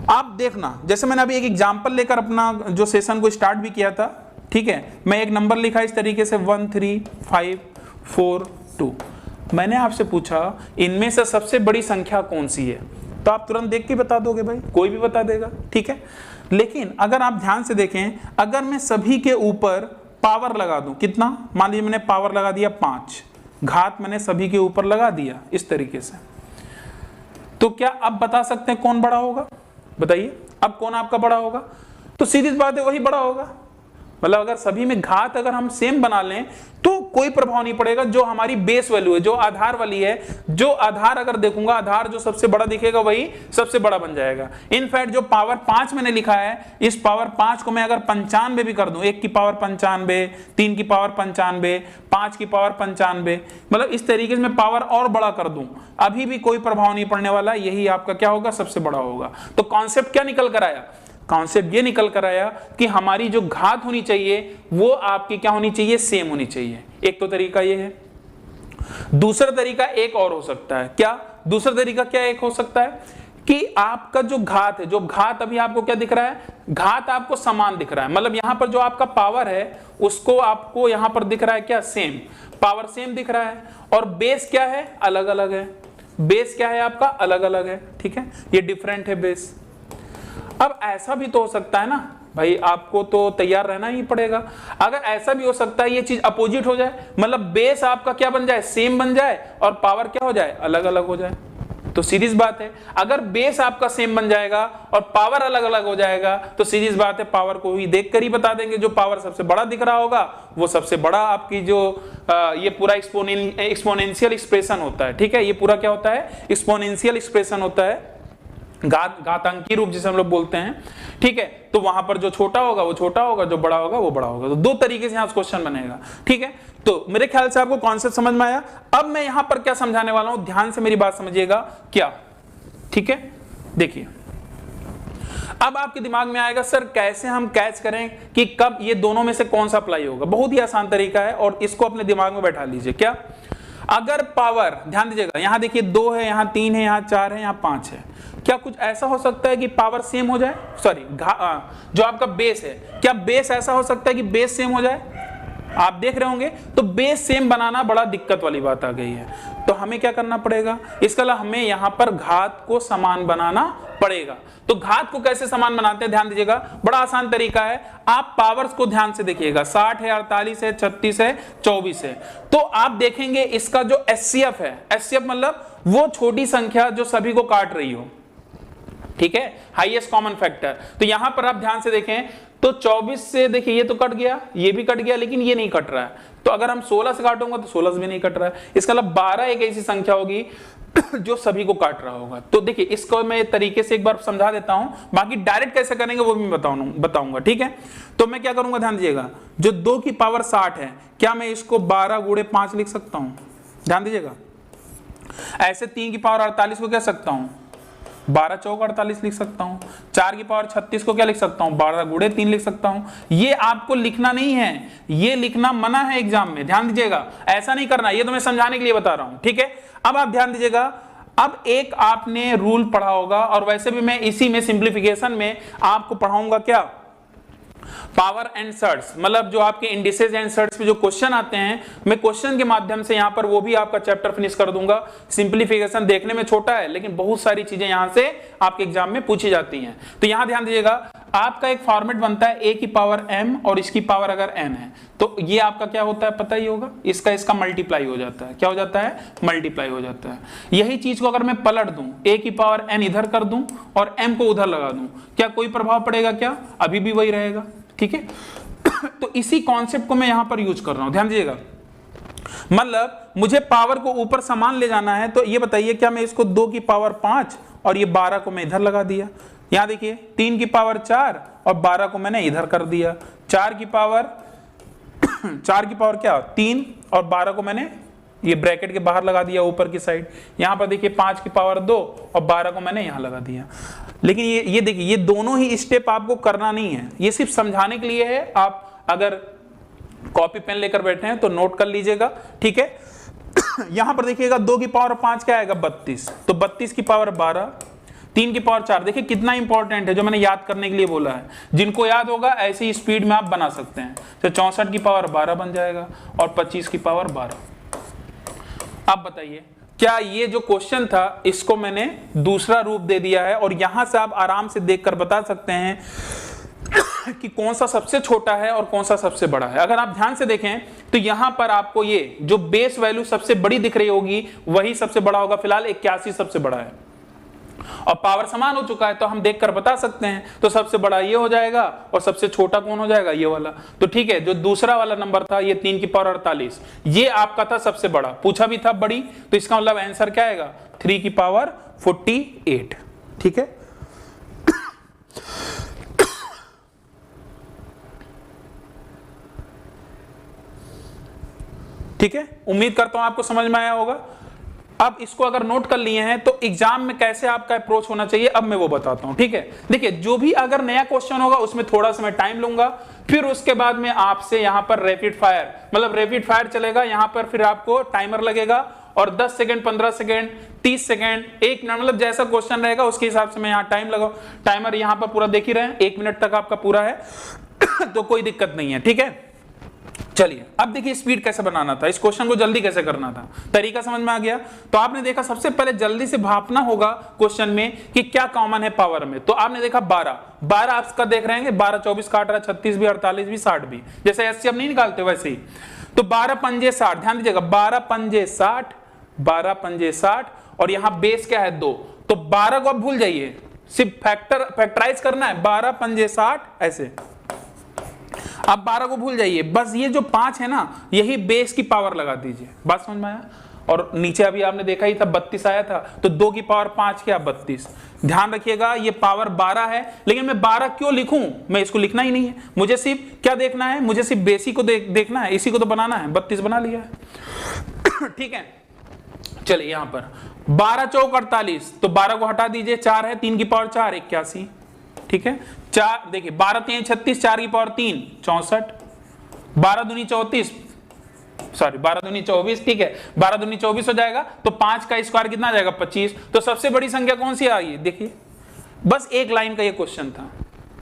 आप देखना, जैसे मैंने अभी एक एग्जांपल लेकर अपना जो सेशन को स्टार्ट भी किया था, ठीक है, मैं एक नंबर लिखा इस तरीके से 13542, मैंने आपसे पूछा इनमें से सबसे बड़ी संख्या कौन सी है, तो आप तुरंत देख के बता दोगे भाई, कोई भी बता देगा, ठीक है। लेकिन अगर आप ध्यान से देखें, अगर मैं सभी के ऊपर पावर लगा दूं, कितना, मान लीजिए मैंने पावर लगा दिया 5, घात मैंने सभी के ऊपर लगा दिया इस तरीके से, तो क्या अब बता सकते हैं कौन बड़ा होगा? बताइए अब कौन आपका बड़ा होगा? तो सीधी बात है वही बड़ा होगा। मतलब अगर सभी में घात अगर हम सेम बना लें तो कोई प्रभाव नहीं पड़ेगा, जो हमारी बेस वैल्यू है, जो आधार वाली है, जो आधार अगर देखूंगा, आधार जो सबसे बड़ा दिखेगा वही सबसे बड़ा बन जाएगा। इनफैक्ट जो पावर 5 मैंने लिखा है, इस पावर 5 को मैं अगर 95 भी कर दूं, 1 की पावर 95, 3 की पावर 95, 5 की पावर 95, मतलब इस तरीके से मैं पावर और बड़ा कर दूं, अभी भी कोई प्रभाव नहीं पड़ने वाला, यही आपका क्या होगा, सबसे बड़ा होगा। तो कॉन्सेप्ट क्या निकल कर आया? कॉन्सेप्ट ये निकल कर आया कि हमारी जो घात होनी चाहिए वो आपकी क्या होनी चाहिए, सेम होनी चाहिए। एक तो तरीका ये है। दूसरा तरीका एक और हो सकता है, क्या दूसरा तरीका क्या एक हो सकता है कि आपका जो घात है, जो घात अभी आपको क्या दिख रहा है, घात आपको समान दिख रहा है, मतलब यहां पर जो आपका पावर है उसको आपको यहां पर दिख रहा है क्या, सेम, पावर सेम दिख रहा है, और बेस क्या है, अलग अलग है। बेस क्या है आपका, अलग अलग है, ठीक है, ये डिफरेंट है बेस। अब ऐसा भी तो हो सकता है ना भाई, आपको तो तैयार रहना ही पड़ेगा। अगर ऐसा भी हो सकता है ये चीज अपोजिट हो जाए, मतलब बेस आपका क्या बन जाए, सेम बन जाए, और पावर क्या हो जाए, अलग अलग हो जाए, तो सीधी बात है अगर बेस आपका सेम बन जाएगा और पावर अलग अलग हो जाएगा तो सीधी बात है पावर को ही देख कर ही बता देंगे, जो पावर सबसे बड़ा दिख रहा होगा वो सबसे बड़ा आपकी जो ये पूरा एक्सपोनेंशियल एक्सप्रेशन होता है, ठीक है, ये पूरा क्या होता है, एक्सपोनेंशियल एक्सप्रेशन होता है, घातांकी रूप जिसे हम लोग बोलते हैं, ठीक है। तो वहां पर जो छोटा होगा वो छोटा होगा, जो बड़ा होगा वो बड़ा होगा। तो दो तरीके से यहां क्वेश्चन बनेगा, ठीक है। तो मेरे ख्याल से आपको कॉन्सेप्ट समझ में आया। अब मैं यहां पर क्या समझाने वाला हूं, ध्यान से मेरी बात समझिएगा क्या, ठीक है। देखिए अब आपके दिमाग में आएगा सर कैसे हम कैच करें कि कब ये दोनों में से कौन सा अप्लाई होगा। बहुत ही आसान तरीका है और इसको अपने दिमाग में बैठा लीजिए। क्या, अगर पावर, ध्यान दीजिएगा, यहां देखिए 2 है, यहां 3 है, यहां 4 है, यहां 5 है, क्या कुछ ऐसा हो सकता है कि पावर सेम हो जाए, सॉरी जो आपका बेस है, क्या बेस ऐसा हो सकता है कि बेस सेम हो जाए? आप देख रहे होंगे तो बेस सेम बनाना बड़ा दिक्कत वाली बात आ गई है। तो हमें क्या करना पड़ेगा, इसके अलावा हमें यहां पर घात को समान बनाना पड़ेगा। तो घात को कैसे समान बनाते हैं, ध्यान दीजिएगा, बड़ा आसान तरीका है। आप पावर्स को ध्यान से देखिएगा, 60 है, 48 है, 36 है, 24 है, तो आप देखेंगे इसका जो एचसीएफ है, एचसीएफ मतलब वो छोटी संख्या जो सभी को काट रही हो, ठीक है, हाईएस्ट कॉमन फैक्टर। तो यहां पर आप ध्यान से देखें तो 24 से देखिए ये तो कट गया, ये भी कट गया, लेकिन ये नहीं कट रहा है। तो अगर हम 16 से काटूंगा तो 16 से भी नहीं कट रहा है। इसका मतलब 12 एक ऐसी संख्या होगी जो सभी को काट रहा होगा। तो देखिए इसको मैं तरीके से एक बार समझा देता हूं, बाकी डायरेक्ट कैसे करेंगे वो भी बताऊंगा, ठीक है। तो मैं क्या करूंगा, ध्यान दीजिएगा, जो 2 की पावर 60 है, क्या मैं इसको 12 गुणे 5 लिख सकता हूं? ध्यान दीजिएगा। ऐसे 3 की पावर 48 को क्या सकता हूं, 12 चौक 48 लिख सकता हूं। 4 की पावर 36 को क्या लिख सकता हूं, 12 गुणे 3 लिख सकता हूं। ये आपको लिखना नहीं है, ये लिखना मना है एग्जाम में, ध्यान दीजिएगा, ऐसा नहीं करना, ये तो मैं समझाने के लिए बता रहा हूं, ठीक है। अब आप ध्यान दीजिएगा, अब एक आपने रूल पढ़ा होगा और वैसे भी मैं इसी में सिंप्लीफिकेशन में आपको पढ़ाऊंगा क्या, पावर एंड सर्ट्स, मतलब जो आपके इंडिसेस एंड सर्ट्स पे जो क्वेश्चन आते हैं, मैं क्वेश्चन के माध्यम से यहां पर वो भी आपका चैप्टर फिनिश कर दूंगा। सिंप्लीफिकेशन देखने में छोटा है लेकिन बहुत सारी चीजें यहां से आपके एग्जाम में पूछी जाती हैं। तो यहां ध्यान दीजिएगा, आपका एक फॉर्मेट बनता है a की पावर m और इसकी पावर अगर n है तो ये आपका क्या होता है पता ही होगा, इसका मल्टीप्लाई हो जाता है। क्या हो जाता है, मल्टीप्लाई हो जाता है। यही चीज को अगर मैं पलट दूं, a की पावर n इधर कर दूं और m को उधर लगा दूं, क्या कोई प्रभाव पड़ेगा? क्या, अभी भी वही रहेगा, ठीक है। तो इसी कॉन्सेप्ट को मैं यहां पर यूज कर रहा हूं, ध्यान दीजिएगा। मतलब मुझे पावर को ऊपर समान ले जाना है, तो ये बताइए क्या मैं इसको 2 की पावर 5 और ये 12 को मैं इधर लगा दिया, यहां देखिए 3 की पावर 4 और 12 को मैंने इधर कर दिया, 4 की पावर 4 की पावर क्या 3 और 12 को मैंने ये ब्रैकेट के बाहर लगा दिया ऊपर की साइड। यहां पर देखिए 5 की पावर 2 और 12 को मैंने यहां लगा दिया। लेकिन ये देखिए ये दोनों ही स्टेप आपको करना नहीं है, ये सिर्फ समझाने के लिए है। आप अगर कॉपी पेन लेकर बैठे हैं तो नोट कर लीजिएगा, ठीक है। यहां पर देखिएगा 2 की पावर 5 क्या आएगा 32, तो 32 की पावर 12, 3 की पावर 4। देखिए कितना इंपॉर्टेंट है, जो मैंने याद करने के लिए बोला है। जिनको याद होगा ऐसी स्पीड में आप बना सकते हैं। तो 64 की पावर 12 बन जाएगा और 25 की पावर 12। अब बताइए क्या ये जो क्वेश्चन था इसको मैंने दूसरा रूप दे दिया है, और यहां से आप आराम से देखकर बता सकते हैं कि कौन सा सबसे छोटा है और कौन सा सबसे बड़ा है। अगर आप ध्यान से देखें तो यहां पर आपको ये जो बेस वैल्यू सबसे बड़ी दिख रही होगी वही सबसे बड़ा होगा। फिलहाल 81 सबसे बड़ा है और पावर समान हो चुका है, तो हम देखकर बता सकते हैं। तो सबसे बड़ा ये हो जाएगा और सबसे छोटा कौन हो जाएगा, ये वाला। तो ठीक है, जो दूसरा वाला नंबर था ये 3 की पावर 48, ये आपका था सबसे बड़ा, पूछा भी था बड़ी, तो इसका मतलब आंसर क्या आएगा 3 की पावर 48, ठीक है। ठीक है, उम्मीद करता हूं आपको समझ में आया होगा। अब इसको अगर नोट कर लिए हैं तो एग्जाम में कैसे आपका अप्रोच होना चाहिए अब मैं वो बताता हूं, ठीक है। देखिए जो भी अगर नया क्वेश्चन होगा उसमें थोड़ा सा मैं टाइम लूंगा, फिर उसके बाद में आपसे यहां पर रैपिड फायर, मतलब रैपिड फायर चलेगा। यहां पर फिर आपको टाइमर लगेगा और 10 सेकंड, 15 सेकंड, 30 सेकंड, 1 मिनट, मतलब जैसा क्वेश्चन रहेगा उसके हिसाब से मैं यहाँ टाइम लगाऊं। टाइमर यहां पर पूरा देख ही रहे हैं, 1 मिनट तक आपका पूरा है तो कोई दिक्कत नहीं है, ठीक है। चलिए अब देखिए स्पीड कैसे बनाना था, इस क्वेश्चन को जल्दी कैसे करना था, तरीका समझ में आ गया। तो आपने देखा सबसे पहले जल्दी से भापना होगा क्वेश्चन में कि क्या कॉमन है पावर में। तो आपने देखा 12 आपका देख रहे हैं, 12 24 का 18, 36 भी, 48 भी, 60 भी, जैसे ऐसे अब नहीं निकालते वैसे ही। तो 12 पंजे 60, ध्यान दीजिएगा 12 पंजे 60, 12 पंजे 60 और यहां बेस क्या है 2, तो 12 को आप भूल जाइए, सिर्फ फैक्टराइज करना है, 12 पंजे 60 ऐसे। आप 12 को भूल जाइए, बस ये जो 5 है ना यही बेस की पावर लगा दीजिए, बात समझ में आया। और नीचे अभी आपने देखा ही था 32 आया था, तो 2 की पावर 5 क्या 32। ध्यान रखिएगा ये पावर 12 है, लेकिन मैं 12 क्यों लिखूं, मैं इसको लिखना ही नहीं है, मुझे सिर्फ क्या देखना है, मुझे सिर्फ बेसी को देखना है, इसी को तो बनाना है। 32 बना लिया है ठीक है। चलिए यहां पर 12 चौक 48, तो 12 को हटा दीजिए, 4 है, 3 की पावर 4 81, ठीक है। 4 देखिए 12 3 36, 4 की पावर 3 64, 12 दूनी 34, सॉरी 12 दूनी 24, ठीक है, 12 दूनी 24 हो जाएगा। तो 5 का स्क्वायर कितना आ जाएगा 25। तो सबसे बड़ी संख्या कौन सी आ गई, देखिए बस एक लाइन का ये क्वेश्चन था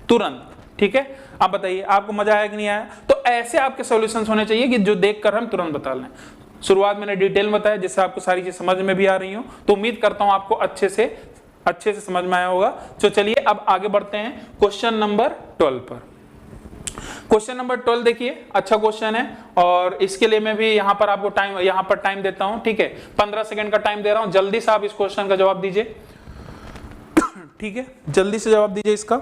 तुरंत, ठीक है। अब बताइए आपको मजा आया कि नहीं आया। तो ऐसे आपके सॉल्यूशंस होने चाहिए कि जो देखकर हम तुरंत बता लें। शुरुआत मैंने डिटेल में बताया जिससे आपको सारी चीज समझ में भी आ रही हो, तो उम्मीद करता हूं आपको अच्छे से समझ में आया होगा। तो चलिए अब आगे बढ़ते हैं क्वेश्चन नंबर 12 पर। क्वेश्चन नंबर 12 देखिए अच्छा क्वेश्चन है, और इसके लिए मैं भी यहां पर आपको टाइम देता हूं, ठीक है। 15 सेकंड का टाइम दे रहा हूं, जल्दी से आप इस क्वेश्चन का जवाब दीजिए ठीक है, जल्दी से जवाब दीजिए इसका।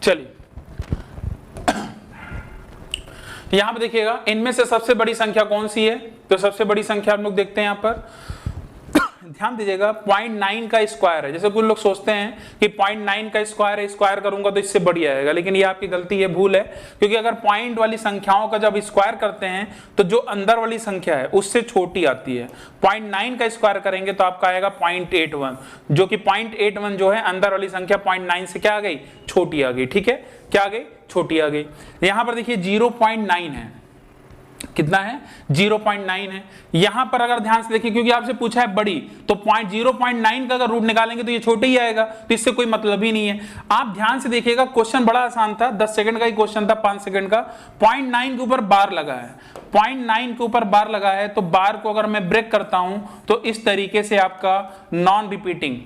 चलिए यहां पे देखिएगा इनमें से सबसे बड़ी संख्या कौन सी है, तो सबसे बड़ी संख्या हम लोग देखते हैं यहां पर ध्यान दीजिएगा 0.9 का स्क्वायर है। जैसे कुछ लोग सोचते हैं कि 0.9 का स्क्वायर है, स्क्वायर करूंगा तो इससे बड़ी आएगा, लेकिन ये आपकी गलती है, भूल है। क्योंकि अगर पॉइंट वाली संख्याओं का जब स्क्वायर करते हैं तो जो अंदर वाली संख्या है उससे छोटी आती है। 0.9 का स्क्वायर करेंगे तो आपका आएगा 0.81, जो कि 0.81 जो है अंदर वाली संख्या 0.9 से क्या आ गई, छोटी आ गई, ठीक है। क्या आ गई, छोटी आ गई। यहां पर देखिए 0.9 है, कितना है 0.9 है। यहां पर अगर ध्यान से देखिए, क्योंकि आपसे पूछा है बड़ी, तो 0.9 का अगर रूट निकालेंगे तो ये छोटे ही आएगा, तो इससे कोई मतलब ही नहीं है। आप ध्यान से देखिएगा, क्वेश्चन बड़ा आसान था, 10 सेकंड का ही क्वेश्चन था, 5 सेकंड का। 0.9 के ऊपर बार लगा है, 0.9 के ऊपर बार लगा है, तो बार को अगर मैं ब्रेक करता हूं तो इस तरीके से आपका नॉन रिपीटिंग,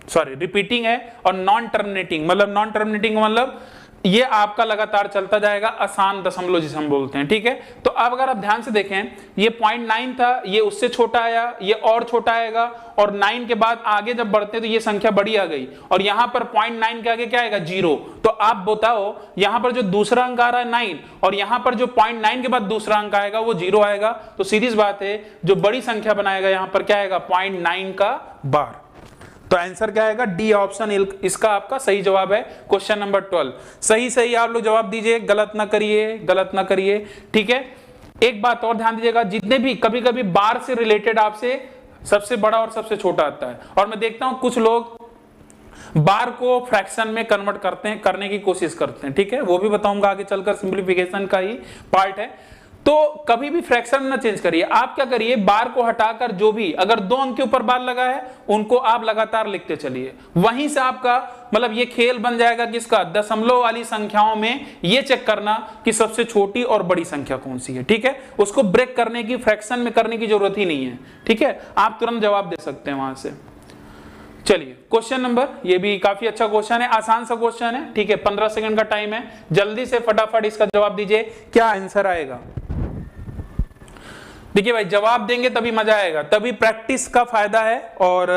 सॉरी रिपीटिंग है और नॉन टर्मिनेटिंग, मतलब नॉन टर्मिनेटिंग मतलब ये आपका लगातार चलता जाएगा, आसान दशमलव जिसे हम बोलते हैं, ठीक है। तो अब अगर आप ध्यान से देखें, ये 0.9 था, ये उससे छोटा आया, ये और छोटा आएगा, और 9 के बाद आगे जब बढ़ते हैं तो ये संख्या बड़ी आ गई, और यहां पर 0.9 के आगे क्या आएगा 0। तो आप बताओ यहां पर जो दूसरा अंक आ रहा है 9, और यहां पर जो 0.9 के बाद दूसरा अंक आएगा वो 0 आएगा। तो सीधी बात है, जो बड़ी संख्या बनाएगा यहां पर क्या आएगा 0.9 का बार। तो आंसर क्या आएगा डी ऑप्शन, इसका आपका सही जवाब है क्वेश्चन नंबर 12। सही सही आप लोग जवाब दीजिए, गलत ना करिए, गलत ना करिए, ठीक है। एक बात और ध्यान दीजिएगा, जितने भी कभी कभी बार से रिलेटेड आपसे सबसे बड़ा और सबसे छोटा आता है, और मैं देखता हूं कुछ लोग बार को फ्रैक्शन में कन्वर्ट करते हैं, करने की कोशिश करते हैं, ठीक है, वो भी बताऊंगा आगे चलकर, सिंप्लीफिकेशन का ही पार्ट है। तो कभी भी फ्रैक्शन ना चेंज करिए, आप क्या करिए, बार को हटाकर जो भी अगर 2 अंक के ऊपर बार लगा है उनको आप लगातार लिखते चलिए, वहीं से आपका मतलब ये खेल बन जाएगा किसका, दशमलव वाली संख्याओं में ये चेक करना कि सबसे छोटी और बड़ी संख्या कौन सी है, ठीक है। उसको ब्रेक करने की, फ्रैक्शन में करने की जरूरत ही नहीं है, ठीक है, आप तुरंत जवाब दे सकते हैं वहां से। चलिए क्वेश्चन नंबर, ये भी काफी अच्छा क्वेश्चन है, आसान सा क्वेश्चन है, ठीक है। 15 सेकंड का टाइम है, जल्दी से फटाफट इसका जवाब दीजिए, क्या आंसर आएगा। देखिए भाई, जवाब देंगे तभी मजा आएगा, तभी प्रैक्टिस का फायदा है, और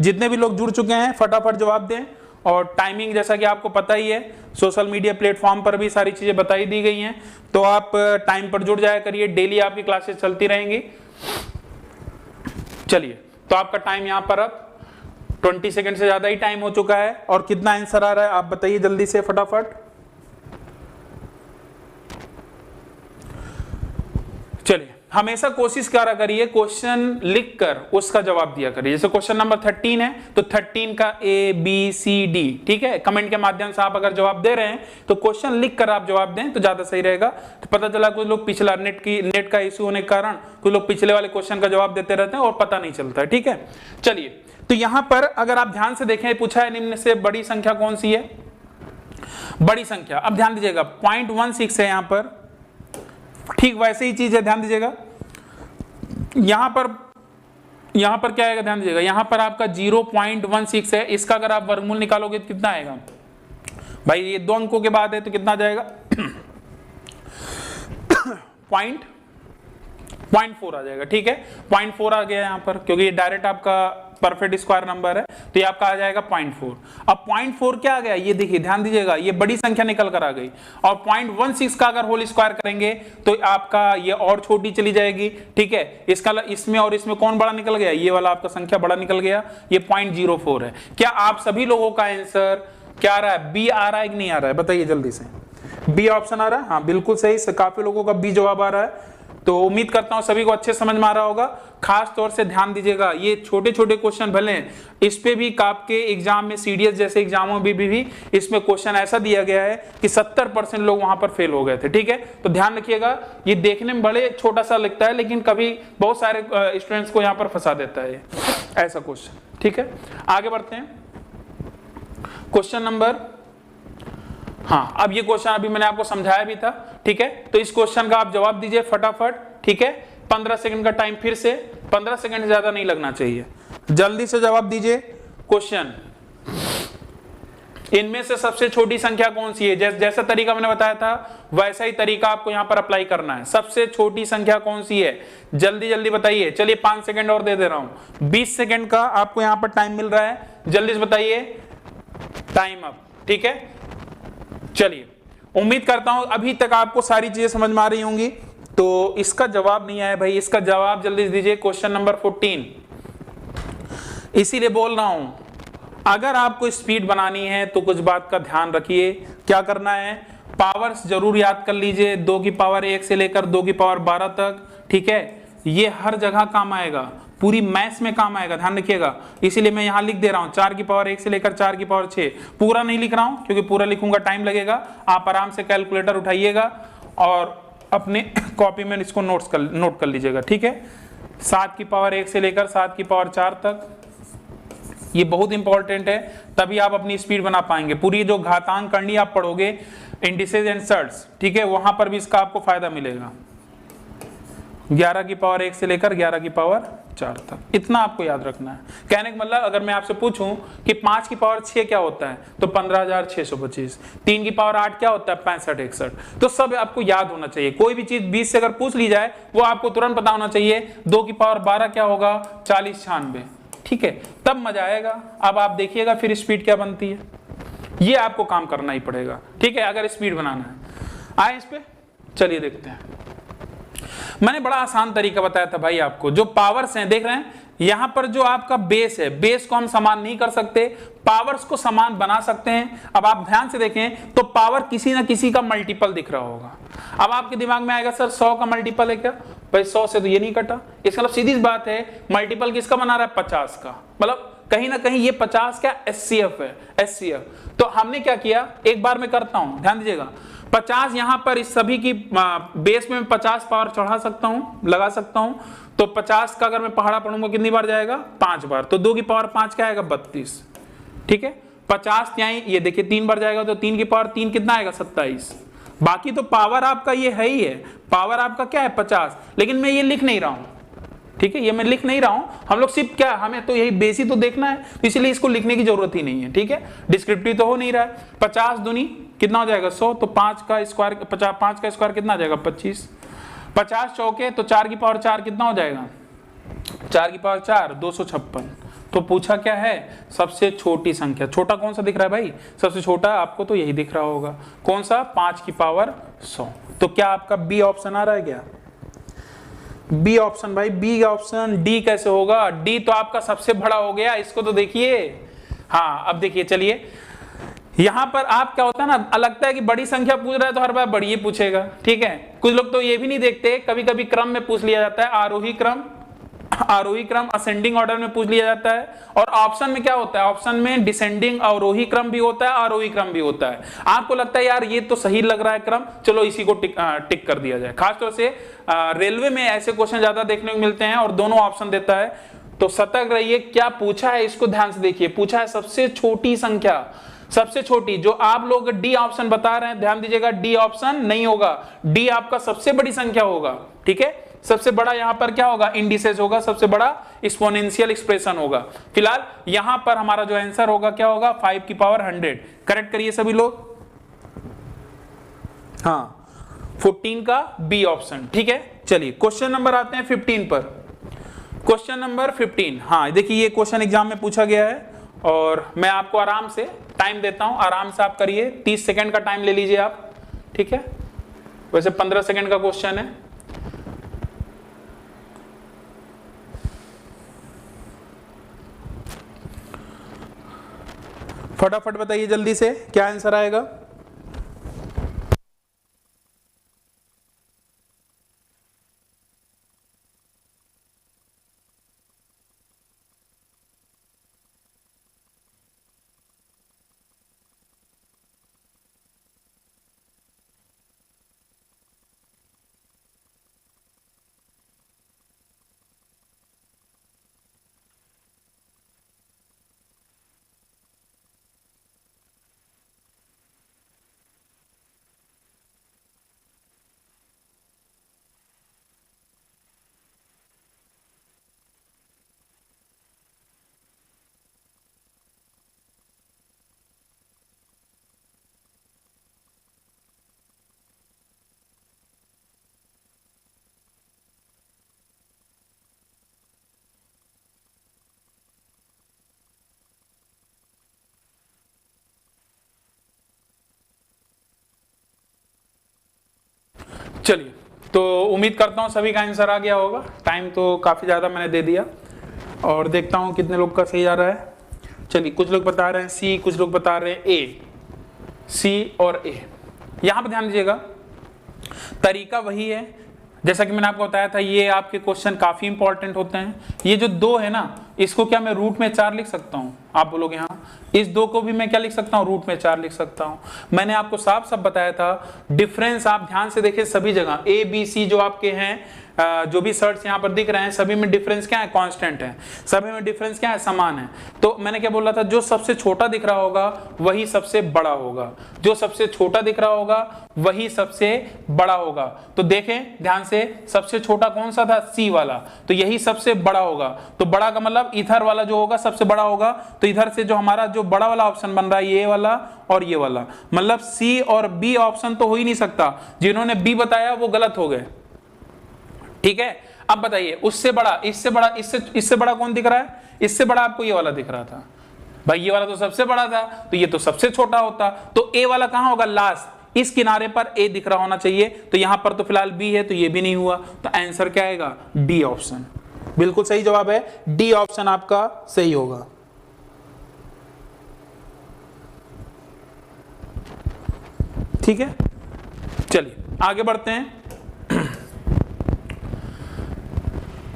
जितने भी लोग जुड़ चुके हैं फटाफट जवाब दें। और टाइमिंग जैसा कि आपको पता ही है, सोशल मीडिया प्लेटफॉर्म पर भी सारी चीजें बताई दी गई हैं, तो आप टाइम पर जुड़ जाया करिए, डेली आपकी क्लासेस चलती रहेंगी। चलिए, तो आपका टाइम यहां पर अब 20 सेकंड से ज्यादा ही टाइम हो चुका है, और कितना आंसर आ रहा है आप बताइए जल्दी से फटाफट। चलिए, हमेशा कोशिश करा करिए क्वेश्चन लिखकर उसका जवाब दिया करिए। जैसे क्वेश्चन नंबर 13 है तो 13 का A B C D, ठीक है, कमेंट के माध्यम से आप अगर जवाब दे रहे हैं तो क्वेश्चन लिखकर आप जवाब दें तो ज्यादा सही रहेगा। तो पता चला कुछ लोग पिछला नेट का इश्यू होने के कारण कुछ लोग पिछले वाले क्वेश्चन का जवाब देते रहते हैं और पता नहीं चलता है, ठीक है। चलिए, तो यहां पर अगर आप ध्यान से देखें, पूछा है निम्न से बड़ी संख्या कौन सी है, बड़ी संख्या। अब ध्यान दीजिएगा 0.16 है यहां पर, ठीक वैसे ही चीज है, ध्यान दीजिएगा। यहां पर क्या आएगा, ध्यान दीजिएगा, यहां पर आपका 0.16 है, इसका अगर आप वर्गमूल निकालोगे तो कितना आएगा भाई, ये 2 अंकों के बाद है तो कितना आ जाएगा 0.4 आ जाएगा, ठीक है। 0.4 आ गया यहां पर, क्योंकि ये डायरेक्ट आपका परफेक्ट स्क्वायर नंबर है, तो ये आपका आ जाएगा 0.4। अब 0.4 क्या आ गया, ये देखिए, ध्यान दीजिएगा, ये बड़ी संख्या निकल कर आ गई, और 0.16 का अगर होल स्क्वायर करेंगे तो आपका ये और छोटी चली जाएगी, ठीक है। इसका इसमें और इसमें कौन बड़ा निकल गया, ये वाला आपका संख्या बड़ा निकल गया, ये 0.04 है। क्या आप सभी लोगों का आंसर क्या आ रहा है, बी आ रहा है कि नहीं आ रहा है, बताइए जल्दी से। बी ऑप्शन आ रहा है, हाँ बिल्कुल सही, काफी लोगों का बी जवाब आ रहा है। तो उम्मीद करता हूं सभी को अच्छे समझ में आ रहा होगा। खास तौर से ध्यान दीजिएगा, ये छोटे छोटे क्वेश्चन भले इस पे भी आपके एग्जाम में, सीडीएस जैसे एग्जामों में भी इसमें क्वेश्चन ऐसा दिया गया है कि 70% लोग वहां पर फेल हो गए थे, ठीक है। तो ध्यान रखिएगा, ये देखने में बड़े छोटा सा लगता है लेकिन कभी बहुत सारे स्टूडेंट्स को यहाँ पर फंसा देता है ऐसा क्वेश्चन, ठीक है। आगे बढ़ते हैं, क्वेश्चन नंबर, हाँ, अब ये क्वेश्चन अभी मैंने आपको समझाया भी था, ठीक है। तो इस क्वेश्चन का आप जवाब दीजिए फटाफट, ठीक है। 15 सेकंड का टाइम, फिर से 15 सेकंड से ज्यादा नहीं लगना चाहिए, जल्दी से जवाब दीजिए। क्वेश्चन, इनमें से सबसे छोटी संख्या कौन सी है, जैसा तरीका मैंने बताया था वैसा ही तरीका आपको यहां पर अप्लाई करना है। सबसे छोटी संख्या कौन सी है, जल्दी जल्दी बताइए। चलिए 5 सेकंड और दे दे रहा हूं, 20 सेकंड का आपको यहां पर टाइम मिल रहा है, जल्दी से बताइए, टाइम अप, ठीक है। चलिए, उम्मीद करता हूं अभी तक आपको सारी चीजें समझ में आ रही होंगी। तो इसका जवाब नहीं आया भाई, इसका जवाब जल्दी से दीजिए, क्वेश्चन नंबर 14। इसीलिए बोल रहा हूं, अगर आपको स्पीड बनानी है तो कुछ बात का ध्यान रखिए। क्या करना है, पावर्स जरूर याद कर लीजिए, 2 की पावर 1 से लेकर 2 की पावर 12 तक, ठीक है। ये हर जगह काम आएगा, पूरी मैथ्स में काम आएगा, ध्यान रखिएगा। इसीलिए मैं यहां लिख दे रहा हूं 4 की पावर 1 से लेकर 4 की पावर 6। पूरा नहीं लिख रहा हूं क्योंकि पूरा लिखूंगा टाइम लगेगा, आप आराम से कैलकुलेटर उठाइएगा और अपने कॉपी में इसको नोट कर लीजिएगा, ठीक है। 7 की पावर 1 से लेकर 7 की पावर 4 तक, ये बहुत इंपॉर्टेंट है, तभी आप अपनी स्पीड बना पाएंगे। पूरी जो घातांक करनी आप पढ़ोगे इंडिसेस एंड सर्ट्स, ठीक है, वहां पर भी इसका आपको फायदा मिलेगा। 11 की पावर 1 से लेकर 11 की पावर 4 तक, इतना आपको याद रखना है। कहने का मतलब अगर मैं आपसे पूछूं कि 5 की पावर 6 क्या होता है तो 15,625, 3 की पावर 8 क्या होता है 65 61, तो सब आपको याद होना चाहिए। कोई भी चीज 20 से अगर पूछ ली जाए वो आपको तुरंत पता होना चाहिए। 2 की पावर 12 क्या होगा 40 96, ठीक है, तब मजा आएगा। अब आप देखिएगा फिर स्पीड क्या बनती है, ये आपको काम करना ही पड़ेगा, ठीक है, अगर स्पीड बनाना है। आए इस पे, चलिए देखते हैं। मैंने बड़ा आसान तरीका बताया था भाई आपको। जो पावर्स हैं देख रहे हैं, यहां पर जो आपका बेस है, बेस को हम समान नहीं कर सकते, पावर्स को समान बना सकते हैं। अब आप ध्यान से देखें तो पावर किसी ना किसी का मल्टीपल दिख रहा होगा। अब आपके दिमाग में आएगा सर 100 का मल्टीपल है क्या? भाई 100 से तो ये नहीं कटा, इसका मतलब सीधी बात है मल्टीपल किसका बना रहा है 50 का, मतलब कहीं ना कहीं ये 50 क्या SCF है, SCF। तो हमने क्या किया, एक बार मैं करता हूं, ध्यान दीजिएगा। 50 यहां पर इस सभी की बेस में 50 पावर चढ़ा सकता हूं, लगा सकता हूं। तो 50 का अगर मैं पहाड़ा पढ़ूंगा कितनी बार जाएगा 5 बार, तो 2 की पावर 5 क्या आएगा 32, ठीक है। 50 यहाँ ये देखिए 3 बार जाएगा तो 3 की पावर 3 कितना आएगा 27। बाकी तो पावर आपका ये है ही है, पावर आपका क्या है 50, लेकिन मैं ये लिख नहीं रहा हूं, ठीक है, ये मैं लिख नहीं रहा हूं। हम लोग सिर्फ क्या, हमें तो यही बेस ही तो देखना है, इसलिए इसको लिखने की जरूरत ही नहीं है, ठीक है, डिस्क्रिप्टिव तो हो नहीं रहा है। 50 दूनी कितना हो जाएगा 100, तो 5 का स्क्वायर 5 का स्क्वायर कितना आ जाएगा 25। 50 चौके तो 4 की पावर 4 कितना हो जाएगा, 4 की पावर 4 256। तो पूछा क्या है, सबसे छोटी संख्या। छोटा कौन सा दिख रहा है भाई, सबसे छोटा आपको तो यही दिख रहा होगा, कौन सा 5 की पावर 100। तो क्या आपका बी ऑप्शन आ रहा है क्या, बी ऑप्शन भाई, बी ऑप्शन। डी कैसे होगा, डी तो आपका सबसे बड़ा हो गया, इसको तो देखिए। हाँ अब देखिए, चलिए यहां पर आप क्या होता है ना, लगता है कि बड़ी संख्या पूछ रहा है तो हर बार बड़ी ही पूछेगा, ठीक है। कुछ लोग तो ये भी नहीं देखते, कभी कभी क्रम में पूछ लिया जाता है, आरोही क्रम असेंडिंग ऑर्डर में पूछ लिया जाता है। और ऑप्शन में क्या होता है, ऑप्शन में डिसेंडिंग अवरोही क्रम भी होता है, आरोही क्रम भी होता है। आपको लगता है यार ये तो सही लग रहा है क्रम, चलो इसी को टिक कर दिया जाए। खासतौर से रेलवे में ऐसे क्वेश्चन ज्यादा देखने को मिलते हैं और दोनों ऑप्शन देता है, तो सतर्क रहिए। क्या पूछा है इसको ध्यान से देखिए, पूछा है सबसे छोटी संख्या, सबसे छोटी। जो आप लोग डी ऑप्शन बता रहे हैं, ध्यान दीजिएगा, डी ऑप्शन नहीं होगा, डी आपका सबसे बड़ी संख्या होगा, ठीक है। सबसे बड़ा यहां पर क्या होगा, इंडिसेस होगा, सबसे बड़ा एक्सपोनेंशियल एक्सप्रेशन होगा। फिलहाल यहां पर हमारा जो आंसर होगा क्या होगा 5 की पावर 100। करेक्ट करिए सभी लोग, हाँ 14 का बी ऑप्शन, ठीक है। चलिए क्वेश्चन नंबर आते हैं 15 पर। क्वेश्चन नंबर 15, हाँ देखिए ये क्वेश्चन एग्जाम में पूछा गया है और मैं आपको आराम से टाइम देता हूं, आराम से आप करिए, 30 सेकंड का टाइम ले लीजिए आप, ठीक है। वैसे 15 सेकंड का क्वेश्चन है। फटाफट बताइए जल्दी से क्या आंसर आएगा। चलिए तो उम्मीद करता हूं सभी का आंसर आ गया होगा। टाइम तो काफी ज्यादा मैंने दे दिया और देखता हूं कितने लोग का सही आ रहा है। चलिए कुछ लोग बता रहे हैं सी, कुछ लोग बता रहे हैं ए, सी और ए। यहां पर ध्यान दीजिएगा, तरीका वही है जैसा कि मैंने आपको बताया था, ये आपके क्वेश्चन काफी इंपॉर्टेंट होते हैं। ये जो 2 है ना, इसको क्या मैं रूट में 4 लिख सकता हूँ? आप बोलोगे हाँ। इस 2 को भी मैं क्या लिख सकता हूँ? रूट में 4 लिख सकता हूँ। मैंने आपको साफ साफ बताया था, डिफरेंस आप ध्यान से देखिए सभी जगह ए बी सी जो आपके हैं, जो भी शर्ट्स यहाँ पर दिख रहे हैं, सभी में डिफरेंस क्या है? कांस्टेंट है। सभी में डिफरेंस क्या है? समान है। तो मैंने क्या बोला था, जो सबसे छोटा दिख रहा होगा वही सबसे बड़ा होगा, जो सबसे छोटा दिख रहा होगा वही सबसे बड़ा होगा। तो देखें ध्यान से, सबसे छोटा कौन सा था? सी वाला, तो यही सबसे बड़ा होगा। तो बड़ा का मतलब इधर वाला जो होगा सबसे बड़ा होगा। तो इधर से जो हमारा जो बड़ा वाला ऑप्शन बन रहा है, ये वाला और ये वाला, मतलब सी और बी ऑप्शन तो हो ही नहीं सकता। जिन्होंने बी बताया वो गलत हो गए, ठीक है। अब बताइए उससे बड़ा, इससे बड़ा, इससे बड़ा कौन दिख रहा है? इससे बड़ा आपको ये वाला दिख रहा था भाई, ये वाला तो सबसे बड़ा था, तो ये तो सबसे छोटा होता। तो ए वाला कहां होगा? लास्ट, इस किनारे पर ए दिख रहा होना चाहिए। तो यहां पर तो फिलहाल बी है, तो ये भी नहीं हुआ। तो आंसर क्या आएगा? D option. बिल्कुल सही जवाब है, डी ऑप्शन आपका सही होगा। ठीक है, चलिए आगे बढ़ते हैं।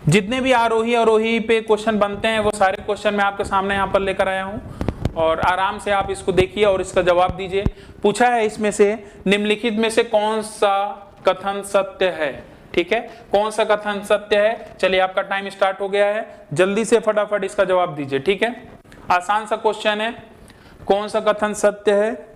जितने भी आरोही अवरोही पे क्वेश्चन बनते हैं वो सारे क्वेश्चन मैं आपके सामने यहाँ पर लेकर आया हूँ, और आराम से आप इसको देखिए और इसका जवाब दीजिए। पूछा है इसमें से निम्नलिखित में से कौन सा कथन सत्य है? ठीक है, कौन सा कथन सत्य है? चलिए आपका टाइम स्टार्ट हो गया है, जल्दी से फटाफट इसका जवाब दीजिए। ठीक है, आसान सा क्वेश्चन है, कौन सा कथन सत्य है?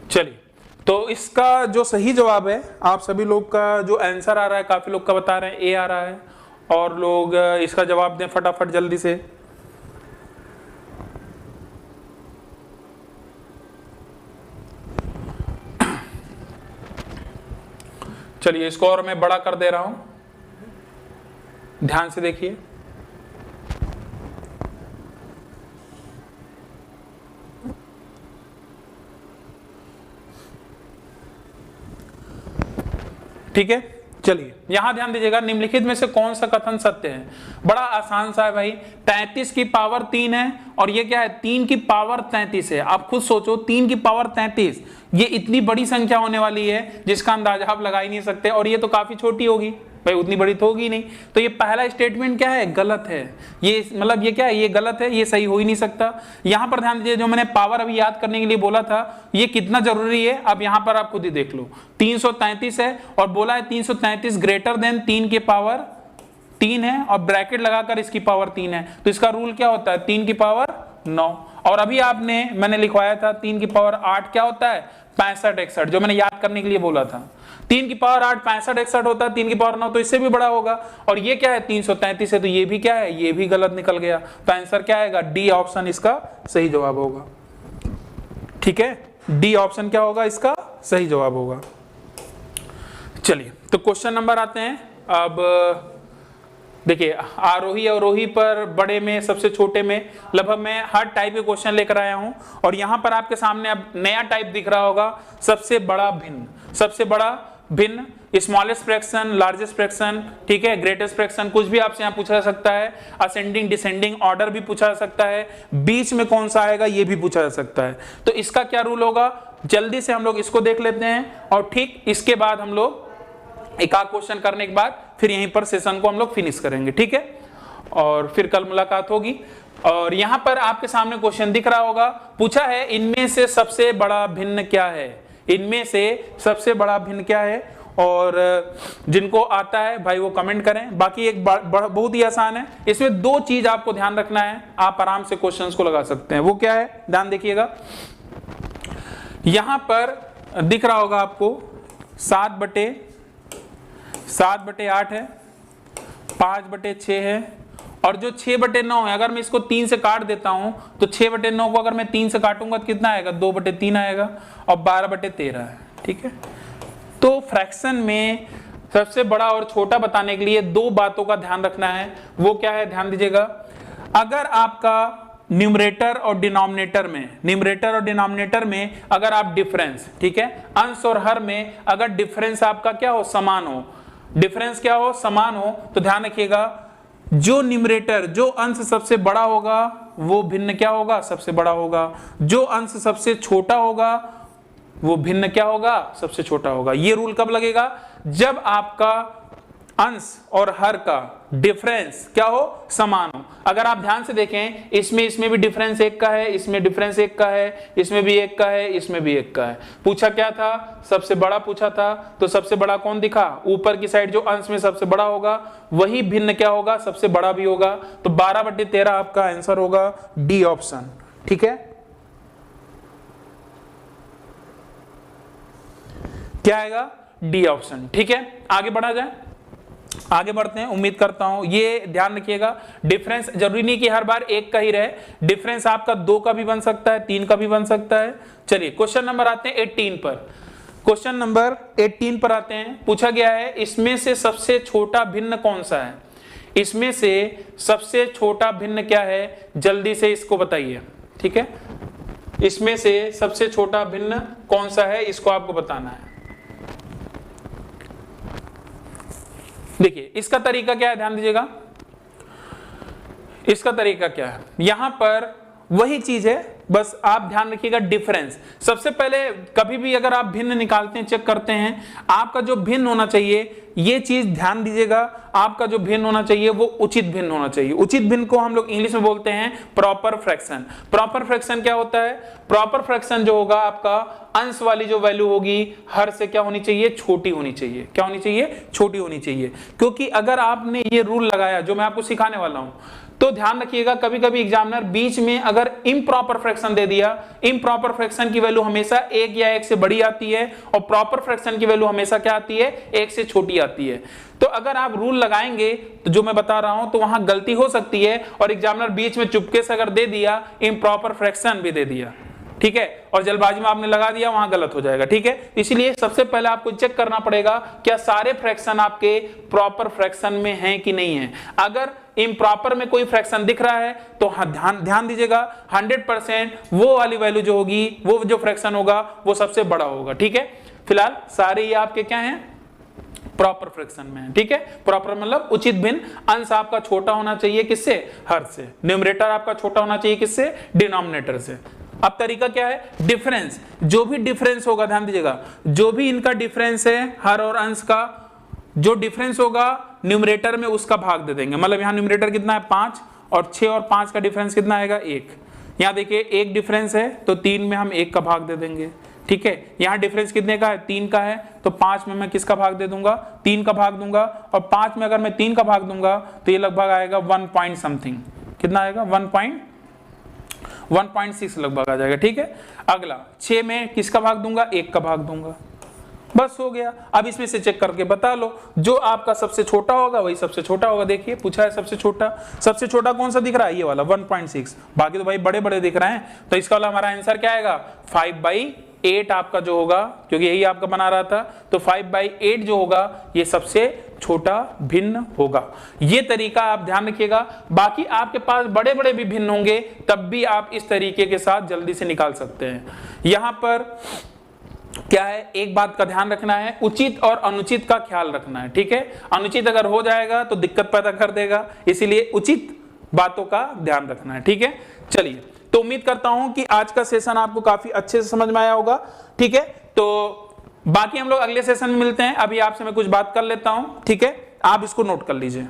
चलिए, तो इसका जो सही जवाब है, आप सभी लोग का जो आंसर आ रहा है, काफी लोग का बता रहे हैं ए आ रहा है, और लोग इसका जवाब दें फटाफट जल्दी से। चलिए इसको और मैं बड़ा कर दे रहा हूं, ध्यान से देखिए। ठीक है, चलिए यहां ध्यान दीजिएगा, निम्नलिखित में से कौन सा कथन सत्य है? बड़ा आसान सा है भाई, 33 की पावर 3 है, और ये क्या है? 3 की पावर 33 है। आप खुद सोचो, 3 की पावर 33, ये इतनी बड़ी संख्या होने वाली है जिसका अंदाजा आप लगा ही नहीं सकते, और ये तो काफी छोटी होगी भाई, उतनी बड़ी तो होगी नहीं। तो ये पहला स्टेटमेंट क्या है? गलत है। ये मतलब ये क्या है? ये गलत है, ये सही हो ही नहीं सकता। यहां पर ध्यान दीजिए, जो मैंने पावर अभी याद करने के लिए बोला था, ये कितना जरूरी है अब यहां पर आप खुद ही देख लो। 333 है, और बोला है 333 ग्रेटर देन 3 की पावर 3 है, और ब्रैकेट लगाकर इसकी पावर 3 है। तो इसका रूल क्या होता है? 3 की पावर 9। और अभी मैंने लिखवाया था 3 की पावर 8 क्या होता है? 65 61, जो मैंने याद करने के लिए बोला था। 3 की पावर 8 65 61 होता है, 3 की पावर 9 तो इससे भी बड़ा होगा। और ये क्या है? 333 है, तो ये भी क्या है? ये भी गलत निकल गया। तो आंसर क्या आएगा? डी ऑप्शन इसका सही जवाब होगा। ठीक है, डी ऑप्शन क्या होगा? इसका सही जवाब होगा। चलिए तो क्वेश्चन नंबर आते हैं। अब देखिए, आरोही अवरोही पर बड़े में सबसे छोटे में लगभग मैं हर टाइप के क्वेश्चन लेकर आया हूं, और यहां पर आपके सामने अब नया टाइप दिख रहा होगा, सबसे बड़ा भिन्न। सबसे बड़ा भिन्न, स्मॉलेस्ट फ्रैक्शन, लार्जेस्ट फ्रैक्शन, ठीक है, ग्रेटेस्ट फ्रैक्शन, कुछ भी आपसे यहाँ पूछा जा सकता है। असेंडिंग डिसेंडिंग ऑर्डर भी पूछा जा सकता है। बीच में कौन सा आएगा ये भी पूछा जा सकता है। तो इसका क्या रूल होगा? जल्दी से हम लोग इसको देख लेते हैं, और ठीक इसके बाद हम लोग एक आध क्वेश्चन करने के बाद फिर यहीं पर सेशन को हम लोग फिनिश करेंगे। ठीक है, और फिर कल मुलाकात होगी। और यहां पर आपके सामने क्वेश्चन दिख रहा होगा, पूछा है इनमें से सबसे बड़ा भिन्न क्या है? इनमें से सबसे बड़ा भिन्न क्या है? और जिनको आता है भाई वो कमेंट करें। बाकी एक बहुत ही आसान है, इसमें 2 चीज आपको ध्यान रखना है, आप आराम से क्वेश्चंस को लगा सकते हैं। वो क्या है? ध्यान देखिएगा, यहां पर दिख रहा होगा आपको 7/8 है, 5/6 है, और जो 6/9 है, अगर मैं इसको 3 से काट देता हूं तो 6/9 को अगर मैं 3 से काटूंगा तो कितना आएगा? 2/3 आएगा, और 12/13 है। ठीक है, तो फ्रैक्शन में सबसे बड़ा और छोटा बताने के लिए दो बातों का ध्यान रखना है। वो क्या है, ध्यान दीजिएगा। अगर आपका न्यूमरेटर और डिनोमिनेटर में अगर आप डिफरेंस, ठीक है, अंश और हर में अगर डिफरेंस आपका क्या हो, समान हो, डिफरेंस क्या हो, समान हो, तो ध्यान रखिएगा जो न्यूमरेटर, जो अंश सबसे बड़ा होगा वो भिन्न क्या होगा, सबसे बड़ा होगा। जो अंश सबसे छोटा होगा वो भिन्न क्या होगा, सबसे छोटा होगा। ये रूल कब लगेगा, जब आपका अंश और हर का डिफरेंस क्या हो, समान हो। अगर आप ध्यान से देखें, इसमें भी डिफरेंस 1 का है, इसमें डिफरेंस 1 का है, इसमें भी 1 का है, इसमें भी 1 का है। पूछा क्या था, सबसे बड़ा पूछा था, तो सबसे बड़ा कौन दिखा, ऊपर की साइड जो अंश में सबसे बड़ा होगा वही भिन्न क्या होगा, सबसे बड़ा भी होगा। तो 12/13 आपका आंसर होगा डी ऑप्शन। ठीक है, क्या आएगा, डी ऑप्शन। ठीक है, आगे बढ़ा जाए, आगे बढ़ते हैं। उम्मीद करता हूं ये ध्यान रखिएगा, डिफरेंस जरूरी नहीं कि हर बार 1 का ही रहे, डिफरेंस आपका 2 का भी बन सकता है, 3 का भी बन सकता है। चलिए क्वेश्चन नंबर आते हैं 18 पर। क्वेश्चन नंबर 18 पर आते हैं। पूछा गया है इसमें से सबसे छोटा भिन्न कौन सा है, इसमें से सबसे छोटा भिन्न क्या है, जल्दी से इसको बताइए। ठीक है, इसमें से सबसे छोटा भिन्न कौन सा है, इसको आपको बताना है। देखिए इसका तरीका क्या है, ध्यान दीजिएगा। इसका तरीका क्या है, यहां पर वही चीज है, बस आप ध्यान रखिएगा डिफरेंस। सबसे पहले कभी भी अगर आप भिन्न निकालते हैं, चेक करते हैं, आपका जो भिन्न होना चाहिए, ये चीज ध्यान दीजिएगा, आपका जो भिन्न होना चाहिए वो उचित भिन्न होना चाहिए। उचित भिन्न को हम लोग इंग्लिश में बोलते हैं प्रॉपर फ्रैक्शन। प्रॉपर फ्रैक्शन क्या होता है, प्रॉपर फ्रैक्शन जो होगा आपका अंश वाली जो वैल्यू होगी हर से क्या होनी चाहिए, छोटी होनी चाहिए। क्या होनी चाहिए, छोटी होनी चाहिए। क्योंकि अगर आपने ये रूल लगाया जो मैं आपको सिखाने वाला हूं, तो ध्यान रखिएगा कभी कभी एग्जामिनर बीच में अगर इम्प्रॉपर फ्रैक्शन दे दिया, इम्प्रॉपर फ्रैक्शन की वैल्यू हमेशा 1 या 1 से बड़ी आती है और प्रॉपर फ्रैक्शन की वैल्यू हमेशा क्या आती है, 1 से छोटी आती है। तो अगर आप रूल लगाएंगे तो जो मैं बता रहा हूं तो वहां गलती हो सकती है, और एग्जामिनर बीच में चुपके से अगर दे दिया, इम्प्रॉपर फ्रैक्शन भी दे दिया, ठीक है, और जल्दबाजी में आपने लगा दिया, वहां गलत हो जाएगा। ठीक है, इसलिए सबसे पहले आपको चेक करना पड़ेगा क्या सारे फ्रैक्शन आपके प्रॉपर फ्रैक्शन में हैं कि नहीं है। अगर इम्प्रॉपर में कोई फ्रैक्शन दिख रहा है तो ध्यान दीजिएगा 100% वो वाली वैल्यू जो होगी, वो जो फ्रैक्शन होगा वो सबसे बड़ा होगा। ठीक है, फिलहाल सारे ये आपके क्या हैं, प्रॉपर फ्रैक्शन में है। ठीक है, प्रॉपर मतलब उचित भिन्न। अंश आपका छोटा होना चाहिए किससे, हर से। न्यूमरेटर आपका छोटा होना चाहिए किससे, डिनोमिनेटर से। अब तरीका क्या है, डिफरेंस, जो भी डिफरेंस होगा, ध्यान दीजिएगा, जो भी इनका डिफरेंस है हर और अंश का, जो डिफरेंस होगा न्यूमरेटर में उसका भाग दे देंगे। मतलब यहां न्यूमरेटर कितना है 5, और 6 और 5 का डिफरेंस कितना आएगा 1। यहां देखिए 1 डिफरेंस है तो 3 में हम 1 का भाग दे देंगे। ठीक है, यहां डिफरेंस कितने का है, 3 का है, तो 5 में मैं किसका भाग दे दूंगा, 3 का भाग दूंगा। और 5 में अगर मैं 3 का भाग दूंगा तो ये लगभग आएगा 1 पॉइंट समथिंग, कितना आएगा 1.6 लगभग आ जाएगा। ठीक है, अगला 6 में किसका भाग दूंगा, 1 का भाग दूंगा, बस हो गया। अब इसमें से चेक करके बता लो, जो आपका सबसे छोटा होगा वही सबसे छोटा होगा। देखिए पूछा है सबसे छोटा कौन सा दिख रहा है, ये वाला 1.6, बाकी तो भाई बड़े बड़े दिख रहे हैं। तो इसका वाला हमारा आंसर क्या आएगा 5/8 आपका जो होगा, क्योंकि यही आपका बना रहा था, तो 5/8 जो होगा ये सबसे छोटा भिन्न होगा। ये तरीका आप ध्यान रखिएगा। बाकी आपके पास बड़े बड़े भी भिन्न होंगे, तब भी आप इस तरीके के साथ जल्दी से निकाल सकते हैं। यहां पर क्या है, एक बात का ध्यान रखना है, उचित और अनुचित का ख्याल रखना है। ठीक है, अनुचित अगर हो जाएगा तो दिक्कत पैदा कर देगा, इसीलिए उचित बातों का ध्यान रखना है। ठीक है, चलिए, तो उम्मीद करता हूं कि आज का सेशन आपको काफी अच्छे से समझ में आया होगा। ठीक है, तो बाकी हम लोग अगले सेशन में मिलते हैं। अभी आपसे मैं कुछ बात कर लेता हूं, ठीक है, आप इसको नोट कर लीजिए।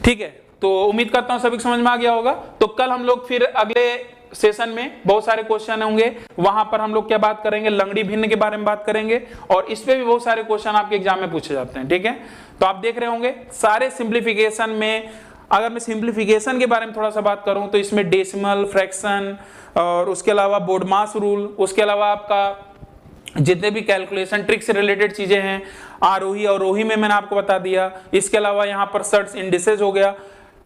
ठीक है, तो उम्मीद करता हूं सभी को समझ में आ गया होगा। तो कल हम लोग फिर अगले सेशन में बहुत सारे क्वेश्चन होंगे, वहां पर हम लोग क्या बात करेंगे, लंगड़ी भिन्न के बारे में बात करेंगे, और इस पे भी बहुत सारे क्वेश्चन आपके एग्जाम में पूछे जाते हैं। ठीक है, तो आप देख रहे होंगे सारे सिंप्लीफिकेशन में। अगर मैं सिंप्लीफिकेशन के बारे में थोड़ा सा बात करूं तो इसमें डेसिमल, फ्रैक्शन, और उसके अलावा बोडमास रूल, उसके अलावा आपका जितने भी कैलकुलेशन ट्रिक से रिलेटेड चीजें हैं, आरोही अवरोही में मैंने आपको बता दिया। इसके अलावा यहाँ पर सर्ट्स इंडिसेस हो गया,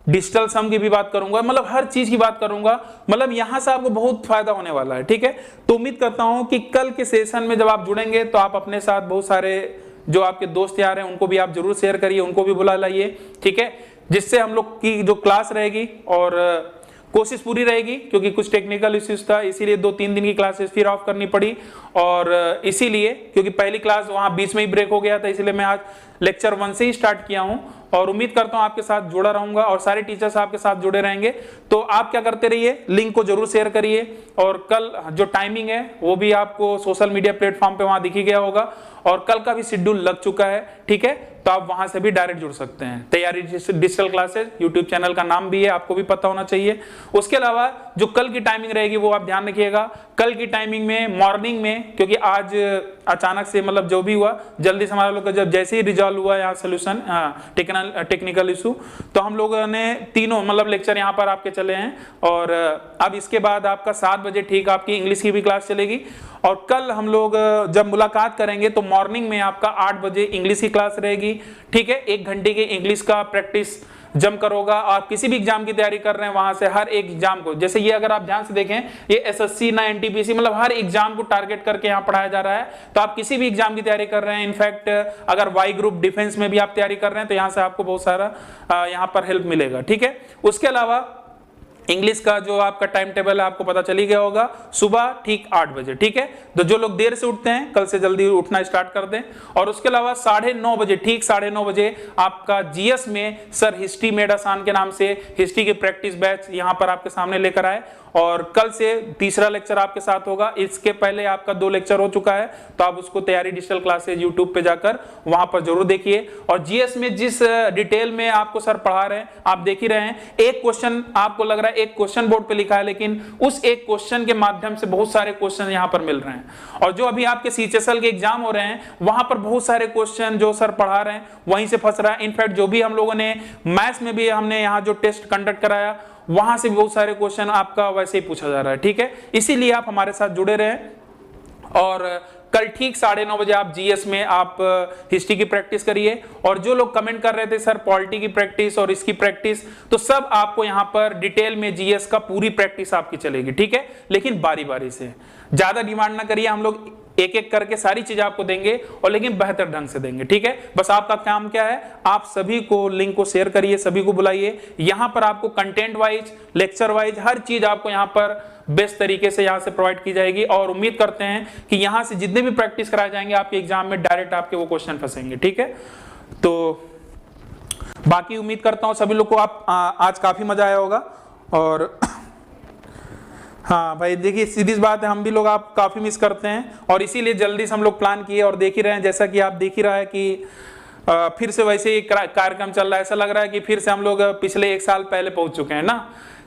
डिजिटल सम की भी बात करूंगा, मतलब हर चीज की बात करूंगा, मतलब यहां से आपको बहुत फायदा होने वाला है। ठीक है, तो उम्मीद करता हूं कि कल के सेशन में जब आप जुड़ेंगे तो आप अपने साथ बहुत सारे जो आपके दोस्त यार हैं उनको भी आप जरूर शेयर करिए, उनको भी बुला लाइए। ठीक है, जिससे हम लोग की जो क्लास रहेगी और कोशिश पूरी रहेगी, क्योंकि कुछ टेक्निकल इश्यूज था इसीलिए 2-3 दिन की क्लासेस फिर ऑफ करनी पड़ी, और इसीलिए क्योंकि पहली क्लास वहां बीच में ही ब्रेक हो गया था, इसलिए मैं आज लेक्चर 1 से ही स्टार्ट किया हूं और उम्मीद करता हूं आपके साथ जुड़ा रहूंगा और सारे टीचर्स आपके साथ जुड़े रहेंगे। तो आप क्या करते रहिए, लिंक को जरूर शेयर करिए, और कल जो टाइमिंग है वो भी आपको सोशल मीडिया प्लेटफॉर्म पे वहां दिख ही गया होगा, और कल का भी शेड्यूल लग चुका है। ठीक है, तो आप वहां से भी डायरेक्ट जुड़ सकते हैं। तैयारी डिजिटल क्लासेस यूट्यूब चैनल का नाम भी है, आपको भी पता होना चाहिए। उसके अलावा जो कल की टाइमिंग रहेगी वो आप ध्यान रखिएगा, कल की टाइमिंग में मॉर्निंग में, क्योंकि आज अचानक से मतलब जो भी हुआ जल्दी से हमारा लोग का जब जैसे ही रिजॉल्व हुआ यहाँ सोल्यूशन टेक्निकल इशू, तो हम लोगों ने तीनों मतलब लेक्चर यहाँ पर आपके चले हैं, और अब इसके बाद आपका 7 बजे ठीक आपकी इंग्लिश की भी क्लास चलेगी, और कल हम लोग जब मुलाकात करेंगे तो मॉर्निंग में आपका 8 बजे इंग्लिश की क्लास रहेगी। ठीक है, 1 घंटे की इंग्लिश का प्रैक्टिस जमकर होगा। आप किसी भी एग्जाम की तैयारी कर रहे हैं वहां से हर एक एग्जाम को, जैसे ये अगर आप ध्यान से देखें ये एसएससी ना एनटीपीसी, मतलब हर एग्जाम को टारगेट करके यहाँ पढ़ाया जा रहा है। तो आप किसी भी एग्जाम की तैयारी कर रहे हैं, इनफैक्ट अगर वाई ग्रुप डिफेंस में भी आप तैयारी कर रहे हैं तो यहाँ से आपको बहुत सारा यहाँ पर हेल्प मिलेगा। ठीक है, उसके अलावा इंग्लिश का जो आपका टाइम टेबल है आपको पता चली गया होगा, सुबह ठीक 8 बजे। ठीक है, तो जो लोग देर से उठते हैं कल से जल्दी उठना स्टार्ट कर दें, और उसके अलावा 9:30 बजे ठीक 9:30 बजे आपका जीएस में सर हिस्ट्री मेड आसान के नाम से हिस्ट्री की प्रैक्टिस बैच यहाँ पर आपके सामने लेकर आए, और कल से तीसरा लेक्चर आपके साथ होगा। इसके पहले आपका 2 लेक्चर हो चुका है, तो आप उसको तैयारी डिजिटल क्लासेज यूट्यूब पे जाकर वहां पर जरूर देखिए। और जीएस में जिस डिटेल में आपको सर पढ़ा रहे हैं आप देख ही रहे हैं, एक क्वेश्चन आपको लग रहा है एक क्वेश्चन बोर्ड पे लिखा है, लेकिन उस एक क्वेश्चन के माध्यम से बहुत सारे क्वेश्चन यहाँ पर मिल रहे हैं। और जो अभी आपके सीएचएसएल के एग्जाम हो रहे हैं वहां पर बहुत सारे क्वेश्चन जो सर पढ़ा रहे हैं वहीं से फंस रहा है। इनफैक्ट जो भी हम लोगों ने मैथ्स में भी हमने यहाँ जो टेस्ट कंडक्ट कराया वहां से बहुत सारे क्वेश्चन आपका वैसे ही पूछा जा रहा है। ठीक है, इसीलिए आप हमारे साथ जुड़े रहें, और कल ठीक 9:30 बजे आप जीएस में आप हिस्ट्री की प्रैक्टिस करिए। और जो लोग कमेंट कर रहे थे सर पॉलिटी की प्रैक्टिस और इसकी प्रैक्टिस, तो सब आपको यहाँ पर डिटेल में जीएस का पूरी प्रैक्टिस आपकी चलेगी। ठीक है, लेकिन बारी बारी से, ज्यादा डिमांड ना करिए, हम लोग एक एक करके सारी चीज आपको देंगे, और लेकिन बेहतर ढंग से देंगे। ठीक है, बस आपका काम क्या है, आप सभी को लिंक को शेयर करिए, सभी को बुलाइए। यहाँ पर आपको कंटेंट वाइज लेक्चर वाइज हर चीज आपको यहाँ पर बेस्ट तरीके से यहाँ से प्रोवाइड की जाएगी, और उम्मीद करते हैं कि यहाँ से जितने भी प्रैक्टिस कराए जाएंगे आपके एग्जाम में डायरेक्ट आपके वो क्वेश्चन फंसेंगे। ठीक है, तो बाकी उम्मीद करता हूँ सभी लोग को आप आज काफी मजा आया होगा। और हाँ भाई देखिए सीधी बात है, हम भी लोग आप काफी मिस करते हैं, और इसीलिए जल्दी से हम लोग प्लान किए और देख ही रहे हैं, जैसा कि आप देख ही रहा है कि फिर से वैसे ही कार्यक्रम चल रहा है। ऐसा लग रहा है कि फिर से हम लोग पिछले 1 साल पहले पहुंच चुके हैं ना,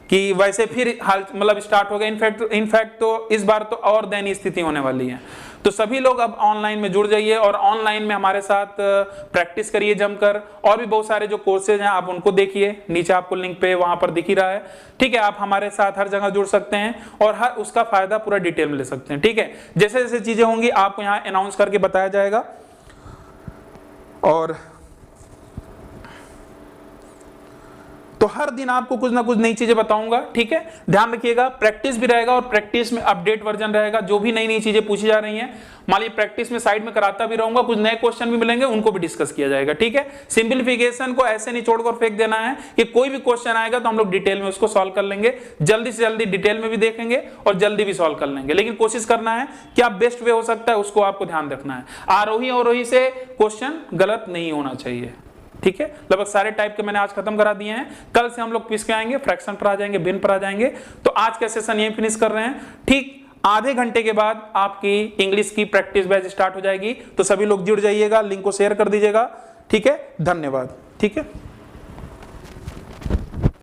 कि वैसे फिर हाल मतलब स्टार्ट हो गया। इनफैक्ट तो इस बार तो और दयनीय स्थिति होने वाली है। तो सभी लोग अब ऑनलाइन में जुड़ जाइए, और ऑनलाइन में हमारे साथ प्रैक्टिस करिए जमकर। और भी बहुत सारे जो कोर्सेज हैं आप उनको देखिए, नीचे आपको लिंक पे वहां पर दिख ही रहा है। ठीक है, आप हमारे साथ हर जगह जुड़ सकते हैं और हर उसका फायदा पूरा डिटेल में ले सकते हैं। ठीक है, जैसे जैसे चीजें होंगी आपको यहाँ अनाउंस करके बताया जाएगा। और तो हर दिन आपको कुछ ना कुछ नई चीजें बताऊंगा। ठीक है, ध्यान रखिएगा, प्रैक्टिस भी रहेगा, और प्रैक्टिस में अपडेट वर्जन रहेगा। जो भी नई नई चीजें पूछी जा रही हैं मान लीजिए प्रैक्टिस में साइड में कराता भी रहूंगा, कुछ नए क्वेश्चन भी मिलेंगे उनको भी डिस्कस किया जाएगा। ठीक है, सिंपलीफिकेशन को ऐसे नहीं छोड़कर फेंक देना है कि कोई भी क्वेश्चन आएगा तो हम लोग डिटेल में उसको सॉल्व कर लेंगे, जल्दी से जल्दी डिटेल में भी देखेंगे और जल्दी भी सॉल्व कर लेंगे। लेकिन कोशिश करना है क्या बेस्ट वे हो सकता है उसको आपको ध्यान रखना है। आरोही अवरोही से क्वेश्चन गलत नहीं होना चाहिए। ठीक है, लगभग सारे टाइप के मैंने आज खत्म करा दिए हैं। कल से हम लोग क्विज के आएंगे, फ्रैक्शन पर आ जाएंगे, भिन्न पर आ जाएंगे। तो आज का सेशन यहीं फिनिश कर रहे हैं। ठीक आधे घंटे के बाद आपकी इंग्लिश की प्रैक्टिस बैच स्टार्ट हो जाएगी, तो सभी लोग जुड़ जाइएगा, लिंक को शेयर कर दीजिएगा। ठीक है, धन्यवाद। ठीक है।